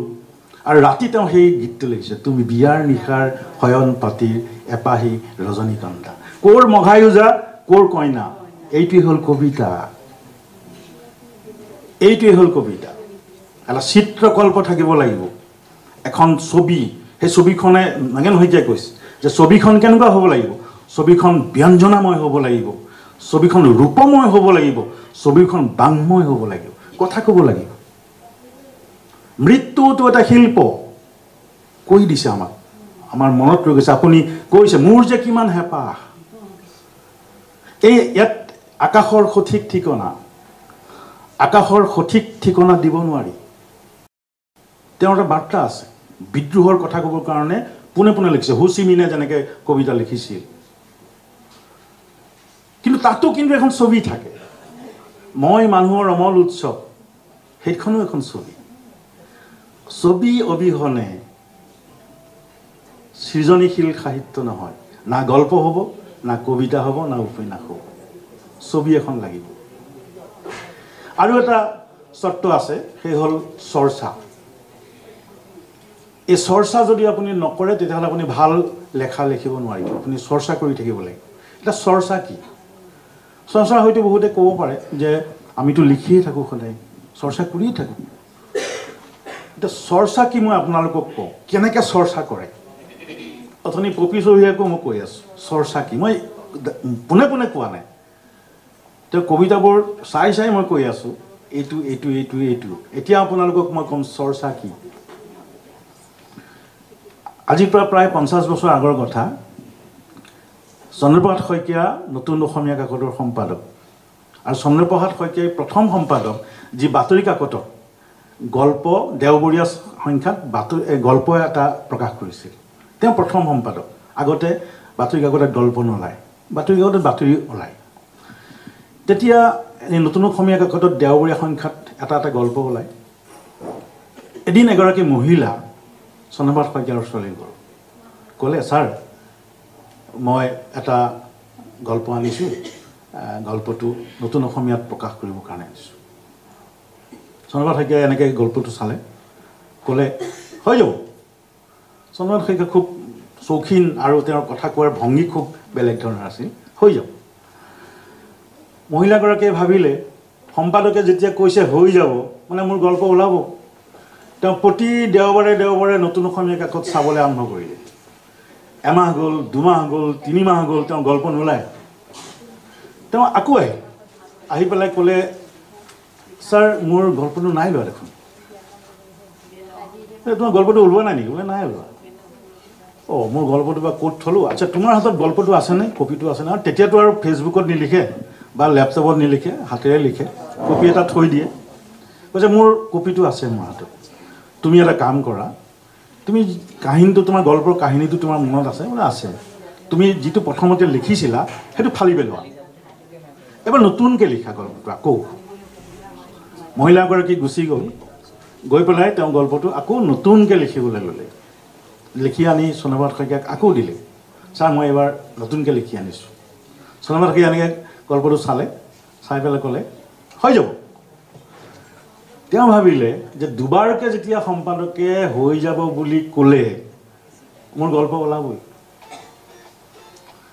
আৰু ৰাতি তেওঁ সেই গীতটো লিখিছে তুমি বিয়াৰ নিশাৰ শয়ন পাতিৰ এপাহি ৰজনীকান্তা ক'ৰ মঘাই উজা ক'ৰ কইনা এইটোৱে হ'ল কবিতা এটা চিত্ৰকল্প থাকিব লাগিব এখন ছবি সেই ছবিখনে নাগেন শইকীয়াই কৈছে যে ছবিখন কেনেকুৱা হ'ব লাগিব ছবিখন ব্যঞ্জনাময় হ'ব লাগিব ছবিখন ৰূপময় হ'ব লাগিব ছবিখন বাংময় হ'ব লাগিব কথা ক'ব লাগিব মৃত্যুটো এটা শিল্প কৈ দিছে আমাক আমাৰ মনত ৰৈ গৈছে আপুনি কৈছে মোৰ যে কিমান হেঁপাহ এই ইয়াত আকাশৰ সঠিক ঠিকনা দিব নোৱাৰি তেওঁৰ এটা বাৰ্তা আছে বিদ্ৰোহৰ কথা ক'বৰ কাৰণে পোনে পোনে লিখিছে হুচিমিনে যেনেকৈ কবিতা লিখিছিল কিন্তু তাতো কিন্তু এখন ছবি থাকে মই মানুহৰ অমল উৎসৱ সেইখনো এখন ছবি অবিহনে সৃজনীশীল সাহিত্য নহয় না গল্প হ'ব না কবিতা হ'ব না উপন্যাস হ'ব ছবি এখন লাগিব আৰু এটা চৰ্ত আছে সেই হ'ল চৰ্চা এই চৰ্চা যদি আপুনি নকৰে তেতিয়াহ'লে আপুনি ভাল লেখা লিখিব নোৱাৰিব আপুনি চৰ্চা কৰি থাকিব লাগিব এটা চৰ্চা কি চৰ্চা হয়তো বহুতে ক'ব পাৰে যে আমিতো লিখিয়ে থাকোঁ সদায় চৰ্চা কৰিয়ে থাকোঁ এতিয়া চৰ্চা কি মই আপোনালোকক কওঁ কেনেকৈ চৰ্চা কৰে অথনি পপী চহৰীয়াকো মই কৈ আছোঁ চৰ্চা কি মই পোনে পোনে কোৱা নাই তেওঁ কবিতাবোৰ চাই মই কৈ আছোঁ এইটো এতিয়া আপোনালোকক মই ক'ম চৰ্চা কি আজিৰ পৰা প্ৰায় 50 বছৰ আগৰ কথা চন্দ্ৰপ্ৰসাদ শইকীয়া নতুন অসমীয়া কাকতৰ সম্পাদক আৰু চন্দ্ৰপ্ৰসাদ শইকীয়াই প্ৰথম সম্পাদক যি বাতৰি কাকতত গল্প দেওবৰীয়া সংখ্যাত গল্প এটা প্ৰকাশ কৰিছিল তেওঁ প্ৰথম সম্পাদক আগতে বাতৰি কাকতত গল্প নোলায় বাতৰি কাকতত বাতৰি ওলায় তেতিয়া এই নতুন অসমীয়া কাকতত দেওবৰীয়া সংখ্যাত এটা গল্প ওলায় এদিন এগৰাকী মহিলা চন্দ্ৰপ্ৰসাদ শইকীয়াৰ ওচৰলৈ গ'ল ক'লে ছাৰ মই এটা গল্প আনিছোঁ গল্পটো নতুন অসমীয়াত প্ৰকাশ কৰিবৰ কাৰণে আনিছোঁ চন্দ্ৰপ্ৰসাদ শইকীয়াই এনেকৈ গল্পটো চালে ক'লে হৈ যাব চন্দ্ৰপ্ৰসাদ শইকীয়া খুব চৌখিন আৰু তেওঁৰ কথা কোৱাৰ ভংগী খুব বেলেগ ধৰণৰ আছিল হৈ যাব মহিলাগৰাকীয়ে ভাবিলে সম্পাদকে যেতিয়া কৈছে হৈ যাব মানে মোৰ গল্প ওলাব তেওঁ প্ৰতি দেওবাৰে নতুন অসমীয়া কাকত চাবলৈ আৰম্ভ কৰিলে এমাহ গ'ল দুমাহ গ'ল 3 মাহ গ'ল তেওঁ গল্প নোলায় তেওঁ আকৌ আহি পেলাই ক'লে ছাৰ মোৰ গল্পটো নাই লোৱা দেখোন তোমাৰ গল্পটো ওলোৱা নাই নেকি বোলে নাই ওলোৱা অঁ মোৰ গল্পটো বা ক'ত থলোঁ আচ্ছা তোমাৰ হাতত গল্পটো আছেনে কপিটো আছেনে আৰু তেতিয়াতো আৰু ফেচবুকত নিলিখে বা লেপটপত নিলিখে হাতেৰে লিখে কপি এটা থৈ দিয়ে কৈছে মোৰ কপিটো আছে মোৰ হাতত তুমি এটা কাম কৰা তুমি কাহিনীটো তোমাৰ গল্পৰ কাহিনীটো তোমাৰ মনত আছে বোলে আছে তুমি যিটো প্ৰথমতে লিখিছিলা সেইটো ফালি পেলোৱা এবাৰ নতুনকৈ লিখা গল্পটো আকৌ মহিলাগৰাকী গুচি গৈ পেলাই তেওঁ গল্পটো আকৌ নতুনকৈ লিখিবলৈ ল'লে লিখি আনি চন্দ্ৰপ্ৰসাদ শইকীয়াক আকৌ দিলে ছাৰ মই এবাৰ নতুনকৈ লিখি আনিছোঁ চন্দ্ৰপ্ৰসাদ শইকীয়া এনেকৈ গল্পটো চাই পেলাই ক'লে হৈ যাব তেওঁ ভাবিলে যে দুবাৰকৈ যেতিয়া সম্পাদকে হৈ যাব বুলি ক'লে মোৰ গল্প ওলাবই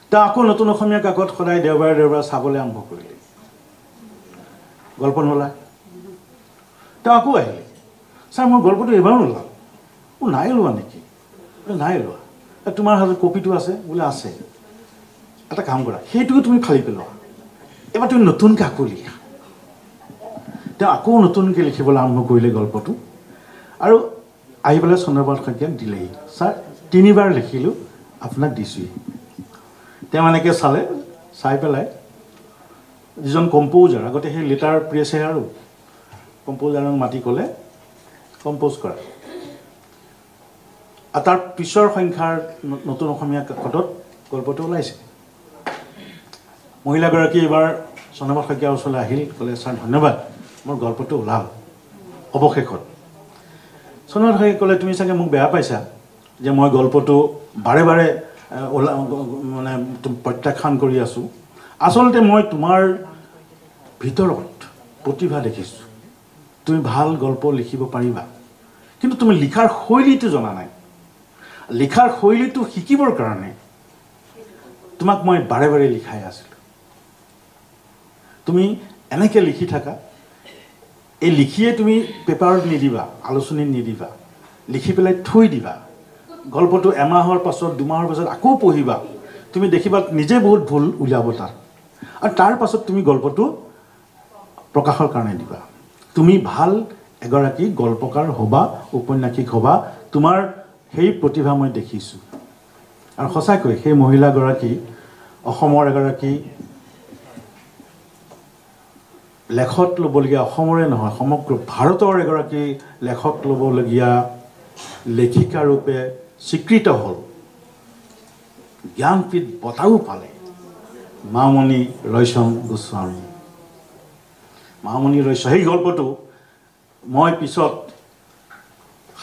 তেওঁ আকৌ নতুন অসমীয়া কাকত সদায় দেওবাৰে চাবলৈ আৰম্ভ কৰিলে গল্প নোলায় তেওঁ আকৌ আহিলে ছাৰ মোৰ গল্পটো এবাৰো নোলাল মোৰ নাই ওলোৱা নেকি নাই ওলোৱা তোমাৰ হাতত কপিটো আছে বোলে আছে এটা কাম কৰা সেইটোকে তুমি ফালি পেলোৱা এবাৰ তুমি নতুনকৈ আকৌ লিখা তেওঁ আকৌ নতুনকৈ লিখিবলৈ আৰম্ভ কৰিলে গল্পটো আৰু আহি পেলাই চন্দ্ৰপ্ৰসাদ শইকীয়াক দিলেহি ছাৰ 3 বাৰ লিখিলোঁ আপোনাক দিছোঁহি তেওঁ এনেকৈ চাই পেলাই যিজন কম্প'জাৰ আগতে সেই লিটাৰ প্ৰেছে আৰু কম্প'জাৰক মাতি ক'লে কম্প'জ কৰা আৰু তাৰ পিছৰ সংখ্যাৰ নতুন অসমীয়া কাকতত গল্পটো ওলাইছে মহিলাগৰাকী এইবাৰ চন্দ্ৰপ্ৰসাদ শইকীয়াৰ ওচৰলৈ আহিল ক'লে ছাৰ ধন্যবাদ মোৰ গল্পটো ওলাল অৱশেষত চন্দ্ৰপ্ৰসাদ শইকীয়াই ক'লে তুমি চাগে মোক বেয়া পাইছা যে মই গল্পটো বাৰে মানে প্ৰত্যাখ্যান কৰি আছোঁ আচলতে মই তোমাৰ ভিতৰত প্ৰতিভা দেখিছোঁ তুমি ভাল গল্প লিখিব পাৰিবা কিন্তু তুমি লিখাৰ শৈলীটো জনা নাই লিখাৰ শৈলীটো শিকিবৰ কাৰণে তোমাক মই বাৰে লিখাই আছিলোঁ তুমি এনেকৈ লিখি থাকা এই লিখিয়ে তুমি পেপাৰত নিদিবা আলোচনীত নিদিবা লিখি পেলাই থৈ দিবা গল্পটো এমাহৰ পাছত 2 মাহৰ পাছত আকৌ পঢ়িবা তুমি দেখিবা নিজে বহুত ভুল উলিয়াব তাত আৰু তাৰ পাছত তুমি গল্পটো প্ৰকাশৰ কাৰণে দিবা তুমি ভাল এগৰাকী গল্পকাৰ হ'বা উপন্যাসিক হ'বা তোমাৰ সেই প্ৰতিভা মই দেখিছোঁ আৰু সঁচাকৈ সেই মহিলাগৰাকী অসমৰ এগৰাকী লেখত ল'বলগীয়া অসমৰে নহয় সমগ্ৰ ভাৰতৰ এগৰাকী লেখক ল'বলগীয়া লেখিকা ৰূপে স্বীকৃত হ'ল জ্ঞানপীঠ বঁটাও পালে মামণি ৰয়ছম গোস্বামী মামণি ৰয়ছম সেই গল্পটো মই পিছত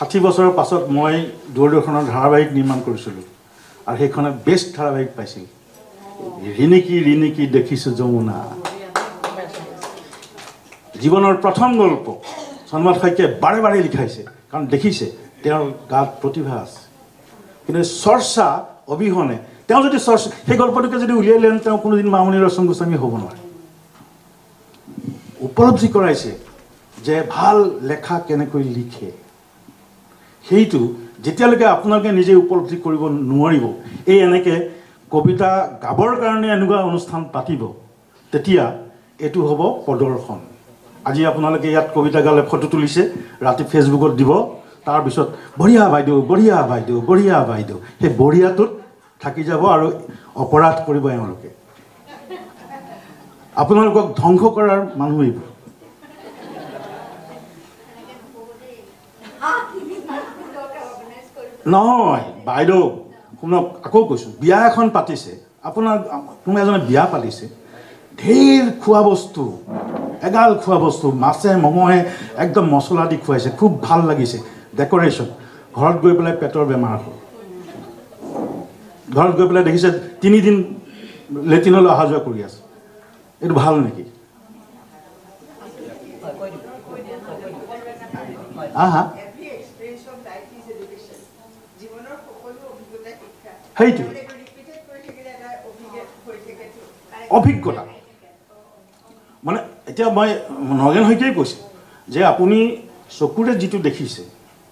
60 বছৰৰ পাছত মই দূৰদৰ্শনৰ ধাৰাবাহিক নিৰ্মাণ কৰিছিলোঁ আৰু সেইখনে বেষ্ট ধাৰাবাহিক পাইছিল ৰিণিকি দেখিছোঁ যমুনা জীৱনৰ প্ৰথম গল্প চন্দ্ৰপ্ৰসাদ শইকীয়াই বাৰে লিখাইছে কাৰণ দেখিছে তেওঁৰ গাত প্ৰতিভা আছে কিন্তু চৰ্চা অবিহনে তেওঁ যদি সেই গল্পটোকে যদি উলিয়াইলেন তেওঁ কোনোদিন মামণি ৰয়ছম গোস্বামী হ'ব নোৱাৰে উপলব্ধি কৰাইছে যে ভাল লেখা কেনেকৈ লিখে সেইটো যেতিয়ালৈকে আপোনালোকে নিজে উপলব্ধি কৰিব নোৱাৰিব এই এনেকৈ কবিতা গাবৰ কাৰণে এনেকুৱা অনুষ্ঠান পাতিব তেতিয়া এইটো হ'ব প্ৰদৰ্শন আজি আপোনালোকে ইয়াত কবিতা গালে ফটো তুলিছে ৰাতি ফেচবুকত দিব তাৰপিছত বঢ়িয়া বাইদেউ সেই বঢ়িয়াটোত থাকি যাব আৰু অপৰাধ কৰিব এওঁলোকে আপোনালোকক ধ্বংস কৰাৰ মানুহ এইবোৰ নহয় বাইদেউ শুনক আকৌ কৈছোঁ বিয়া এখন পাতিছে আপোনাৰ কোনোবা এজনে বিয়া পাতিছে ঢেৰ খোৱা বস্তু এগাল খোৱা বস্তু মাছে মঙহে একদম মছলা দি খুৱাইছে খুব ভাল লাগিছে ডেকৰেশ্যন ঘৰত গৈ পেলাই পেটৰ বেমাৰ হ'ল ঘৰত গৈ পেলাই দেখিছে 3 দিন লেট্ৰিনলৈ অহা যোৱা কৰি আছে এইটো ভাল নেকি হা সেইটো অভিজ্ঞতা মানে এতিয়া মই নগেন শইকীয়াই কৈছে যে আপুনি চকুৰে যিটো দেখিছে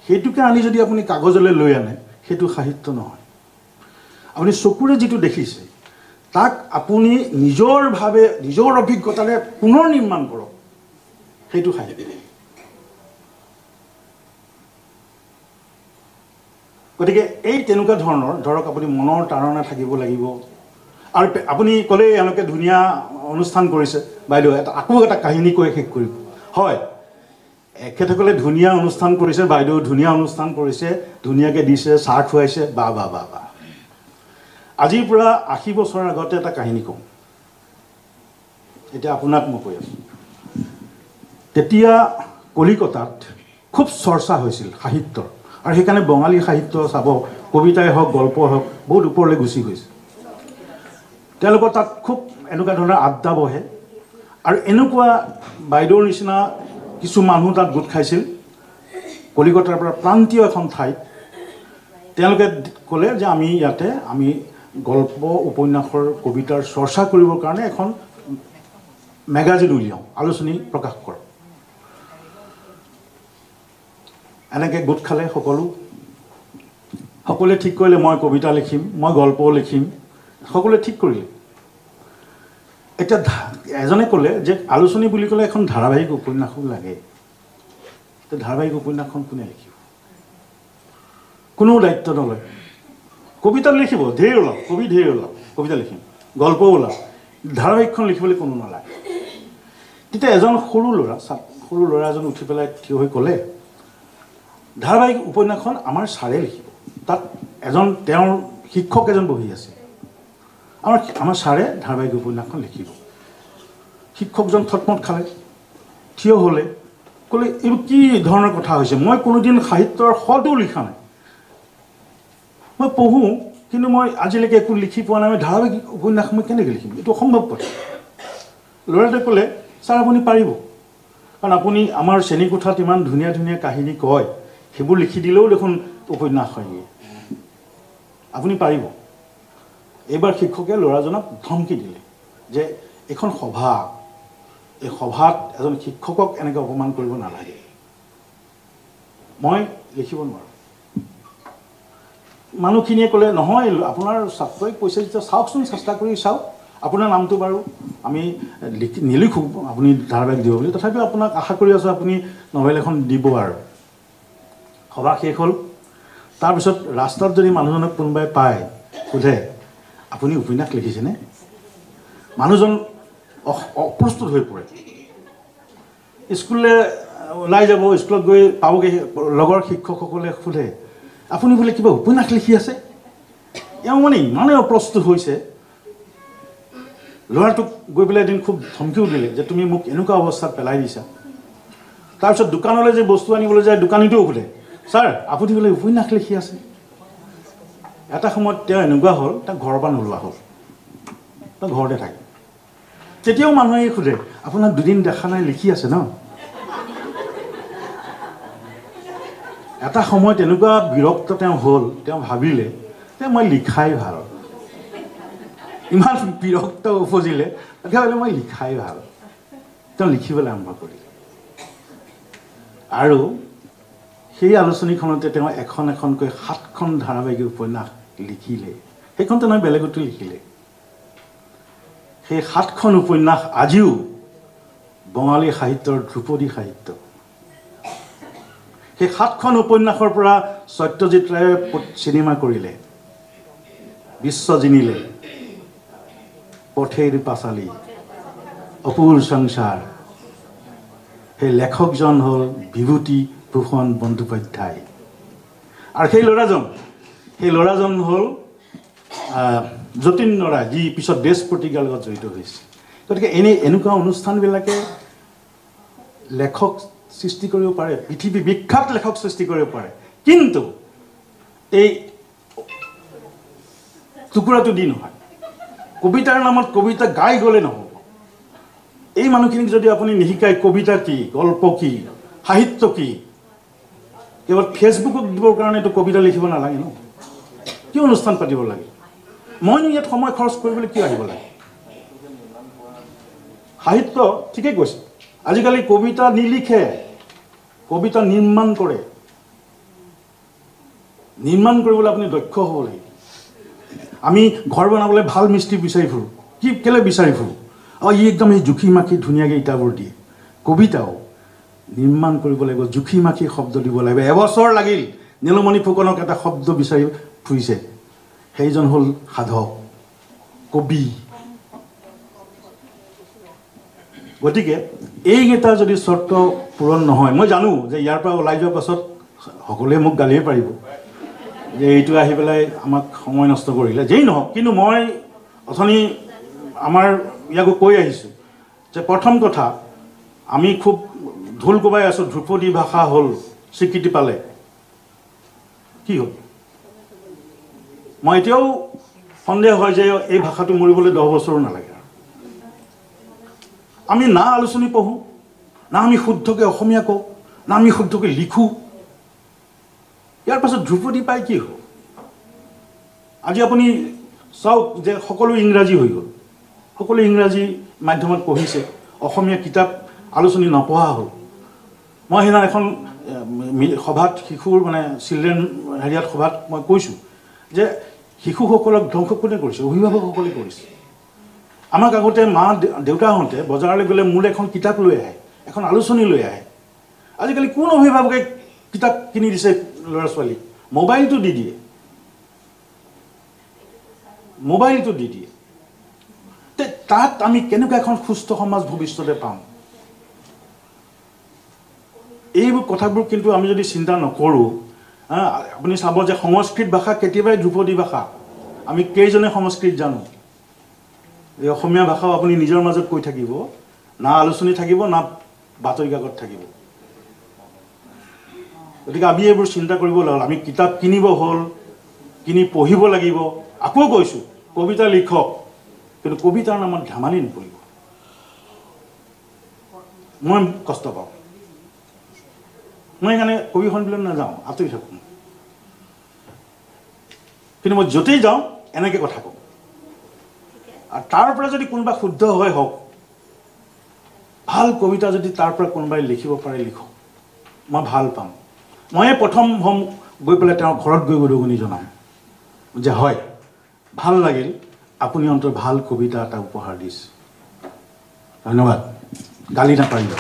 সেইটোকে আনি যদি আপুনি কাগজলৈ লৈ আনে সেইটো সাহিত্য নহয় আপুনি চকুৰে যিটো দেখিছে তাক আপুনি নিজৰভাৱে নিজৰ অভিজ্ঞতাৰে পুনৰ নিৰ্মাণ কৰক সেইটো সাহিত্য গতিকে এই তেনেকুৱা ধৰণৰ ধৰক আপুনি মনৰ তাৰণা থাকিব লাগিব আৰু আপুনি ক'লে এওঁলোকে ধুনীয়া অনুষ্ঠান কৰিছে বাইদেউ আকৌ এটা কাহিনী কৈ শেষ কৰিব হয় এখেতসকলে ধুনীয়া অনুষ্ঠান কৰিছে বাইদেউ ধুনীয়া অনুষ্ঠান কৰিছে ধুনীয়াকৈ দিছে চাহ খুৱাইছে বা বা বা বা আজিৰ পৰা 80 বছৰৰ আগতে এটা কাহিনী কওঁ এতিয়া আপোনাক মই কৈ আছোঁ তেতিয়া কলিকতাত খুব চৰ্চা হৈছিল সাহিত্যৰ আৰু সেইকাৰণে বঙালী সাহিত্য চাব কবিতাই হওক গল্প হওক বহুত ওপৰলৈ গুচি গৈছে তেওঁলোকৰ তাত খুব এনেকুৱা ধৰণৰ আড্ডা বহে আৰু এনেকুৱা বাইদেউৰ নিচিনা কিছু মানুহ তাত গোট খাইছিল কলিকতাৰ পৰা প্ৰান্তীয় এখন ঠাইত তেওঁলোকে ক'লে যে আমি ইয়াতে আমি গল্প উপন্যাসৰ কবিতাৰ চৰ্চা কৰিবৰ কাৰণে এখন মেগাজিন উলিয়াওঁ আলোচনী প্ৰকাশ কৰোঁ এনেকৈ গোট খালে সকলোৱে ঠিক কৰিলে মই কবিতা লিখিম মই গল্পও লিখিম সকলোৱে ঠিক কৰিলে এতিয়া এজনে ক'লে যে আলোচনী বুলি ক'লে এখন ধাৰাবাহিক উপন্যাসো লাগে ধাৰাবাহিক উপন্যাসখন কোনে লিখিব কোনো দায়িত্ব নলয় কবিতা লিখিব ঢেৰ ওলাওক কবিতা লিখিম গল্পও ওলাওক ধাৰাবাহিকখন লিখিবলৈ কোনো নালাগে তেতিয়া এজন সৰু ল'ৰা এজন উঠি পেলাই থিয় হৈ ক'লে ধাৰাবাহিক উপন্যাসখন আমাৰ ছাৰে লিখিব তাত তেওঁৰ শিক্ষক এজন বহি আছে আমাৰ ছাৰে ধাৰাবাহিক উপন্যাসখন লিখিব শিক্ষকজন থতমত খালে থিয় হ'লে ক'লে এইটো কি ধৰণৰ কথা হৈছে মই কোনোদিন সাহিত্যৰ শটো লিখা নাই মই পঢ়োঁ কিন্তু মই আজিলৈকে একো লিখি পোৱা নাই মই ধাৰাবাহিক উপন্যাস মই কেনেকৈ লিখিম এইটো অসম্ভৱ কথা ল'ৰাটোৱে ক'লে ছাৰ আপুনি পাৰিব কাৰণ আপুনি আমাৰ শ্ৰেণীকোঠাত ইমান ধুনীয়া ধুনীয়া কাহিনী কয় সেইবোৰ লিখি দিলেও দেখোন উপন্যাস হয়গৈ আপুনি পাৰিব এইবাৰ শিক্ষকে ল'ৰাজনক ধমকি দিলে যে এখন সভা এই সভাত এজন শিক্ষকক এনেকৈ অপমান কৰিব নালাগে মই লিখিব নোৱাৰোঁ মানুহখিনিয়ে ক'লে নহয় আপোনাৰ ছাত্ৰই কৈছে যে চাওকচোন চেষ্টা কৰি চাওক আপোনাৰ নামটো বাৰু আমি নিলিখোঁ আপুনি ধাৰাবাহিক দিব বুলি তথাপিও আপোনাক আশা কৰি আছোঁ আপুনি নভেল এখন দিব আৰু সভা শেষ হ'ল তাৰপিছত ৰাস্তাত যদি মানুহজনক কোনোবাই পায় সোধে আপুনি উপন্যাস লিখিছেনে মানুহজন অপ্ৰস্তুত হৈ পৰে স্কুললৈ ওলাই যাব স্কুলত গৈ পাবগৈ লগৰ শিক্ষকসকলে সোধে আপুনি বোলে কিবা উপন্যাস লিখি আছে এওঁ মানে ইমানেই অপ্ৰস্তুত হৈছে ল'ৰাটোক গৈ পেলাই এদিন খুব ধমকিও দিলে যে তুমি মোক এনেকুৱা অৱস্থাত পেলাই দিছা তাৰপিছত দোকানলৈ যে বস্তু আনিবলৈ যায় দোকানীটোও সোধে ছাৰ আপুনি বোলে উপন্যাস লিখি আছে এটা সময়ত তেওঁ এনেকুৱা হ'ল তাক ঘৰৰ পৰা নোলোৱা হ'ল তেওঁ ঘৰতে থাকে তেতিয়াও মানুহে সোধে আপোনাক দুদিন দেখা নাই লিখি আছে ন এটা সময়ত এনেকুৱা বিৰক্ত তেওঁ হ'ল তেওঁ ভাবিলে যে মই লিখাই ভাল ইমান বিৰক্ত উপজিলে তেতিয়াহ'লে মই লিখাই ভাল তেওঁ লিখিবলৈ আৰম্ভ কৰিলে আৰু সেই আলোচনীখনতে তেওঁ এখন এখনকৈ 7খন ধাৰাবাহিক উপন্যাস লিখিলে সেইখনতে নহয় বেলেগতো লিখিলে সেই 7খন উপন্যাস আজিও বঙালী সাহিত্যৰ ধ্ৰুপদী সাহিত্য সেই 7খন উপন্যাসৰ পৰা সত্যজিৎ ৰায়ে চিনেমা কৰিলে বিশ্ব জিনিলে পথেৰ পাঁচালী অপুৰ সংসাৰ সেই লেখকজন হ'ল বিভূতি ভূষণ বন্দ্যোপাধ্যায় আৰু সেই ল'ৰাজন হ'ল যতীন ৰায় যি পিছত দেশ পত্ৰিকাৰ লগত জড়িত হৈছে গতিকে এনেকুৱা অনুষ্ঠানবিলাকে লেখক সৃষ্টি কৰিব পাৰে পৃথিৱী বিখ্যাত লেখক সৃষ্টি কৰিব পাৰে কিন্তু এই টুকুৰাটো দি নহয় কবিতাৰ নামত কবিতা গাই গ'লে নহ'ব এই মানুহখিনিক যদি আপুনি নিশিকায় কবিতা কি গল্প কি সাহিত্য কি কেৱল ফেচবুকত দিবৰ কাৰণে এইটো কবিতা লিখিব নালাগে ন কি অনুষ্ঠান পাতিব লাগে মইনো ইয়াত সময় খৰচ কৰিবলৈ কি আহিব লাগে সাহিত্য ঠিকেই কৈছে আজিকালি কবিতা নিলিখে কবিতা নিৰ্মাণ কৰে নিৰ্মাণ কৰিবলৈ আপুনি দক্ষ হ'ব লাগিব আমি ঘৰ বনাবলৈ ভাল মিস্ত্ৰী বিচাৰি ফুৰোঁ কি কেলে বিচাৰি ফুৰোঁ ই একদম এই জুখি মাখি ধুনীয়াকৈ ইটাবোৰ দিয়ে কবিতাও নিৰ্মাণ কৰিব লাগিব জুখি মাখি শব্দ দিব লাগিব এবছৰ লাগিল নীলমণি ফুকনক এটা শব্দ বিচাৰি ফুৰিছে সেইজন হ'ল সাধক কবি গতিকে এইকেইটা যদি চৰ্ত পূৰণ নহয় মই জানো যে ইয়াৰ পৰা ওলাই যোৱাৰ পাছত সকলোৱে মোক গালিয়ে পাৰিব যে এইটো আহি পেলাই আমাক সময় নষ্ট কৰিলে যেই নহওক কিন্তু মই অথনি আমাৰ ইয়াকো কৈ আহিছোঁ যে প্ৰথম কথা আমি খুব ঢোল কোবাই আছোঁ ধ্ৰুপদী ভাষা হ'ল স্বীকৃতি পালে কি হ'ল মই এতিয়াও সন্দেহ হয় যে এই ভাষাটো মৰিবলৈ 10 বছৰো নালাগে আমি না আলোচনী পঢ়োঁ না আমি শুদ্ধকৈ অসমীয়া কওঁ না আমি শুদ্ধকৈ লিখোঁ ইয়াৰ পাছত ধ্ৰুপদী পাই কি হ'ল আজি আপুনি চাওক যে সকলো ইংৰাজী হৈ গ'ল সকলো ইংৰাজী মাধ্যমত পঢ়িছে অসমীয়া কিতাপ আলোচনী নপঢ়া হ'ল মই সেইদিনা এখন সভাত শিশুৰ মানে চিলড্ৰেন হেৰিয়াত সভাত মই কৈছোঁ যে শিশুসকলক ধ্বংস কোনে কৰিছে অভিভাৱকসকলে কৰিছে আমাক আগতে মা দেউতাহঁতে বজাৰলৈ গ'লে মোলৈ এখন কিতাপ লৈ আহে এখন আলোচনী লৈ আহে আজিকালি কোন অভিভাৱকে কিতাপ কিনি দিছে ল'ৰা ছোৱালীক মোবাইলটো দি দিয়ে তাত আমি কেনেকুৱা এখন সুস্থ সমাজ ভৱিষ্যতে পাম এইবোৰ কথাবোৰ কিন্তু আমি যদি চিন্তা নকৰোঁ আপুনি চাব যে সংস্কৃত ভাষা কেতিয়াবাই ধ্ৰুপদী ভাষা আমি কেইজনে সংস্কৃত জানো এই অসমীয়া ভাষাও আপুনি নিজৰ মাজত কৈ থাকিব না আলোচনী থাকিব না বাতৰি কাকত থাকিব গতিকে আমি এইবোৰ চিন্তা কৰিব হ'ল আমি কিতাপ কিনিব হ'ল কিনি পঢ়িব লাগিব আকৌ কৈছোঁ কবিতা লিখক কিন্তু কবিতাৰ নামত ধেমালি নকৰিব মই কষ্ট পাওঁ মই সেইকাৰণে কবি সন্মিলন নাযাওঁ আঁতৰি থাকোঁ কিন্তু মই য'তেই যাওঁ এনেকৈ কথা কওঁ আৰু তাৰ পৰা যদি কোনোবা শুদ্ধ হয় হওক ভাল কবিতা যদি তাৰ পৰা কোনোবাই লিখিব পাৰে লিখক মই ভাল পাম মই প্ৰথম হ'ম গৈ পেলাই তেওঁৰ ঘৰত গৈ উদগনি জনাম যে হয় ভাল লাগিল আপুনি অন্তত ভাল কবিতা এটা উপহাৰ দিছে ধন্যবাদ গালি নাপাৰিব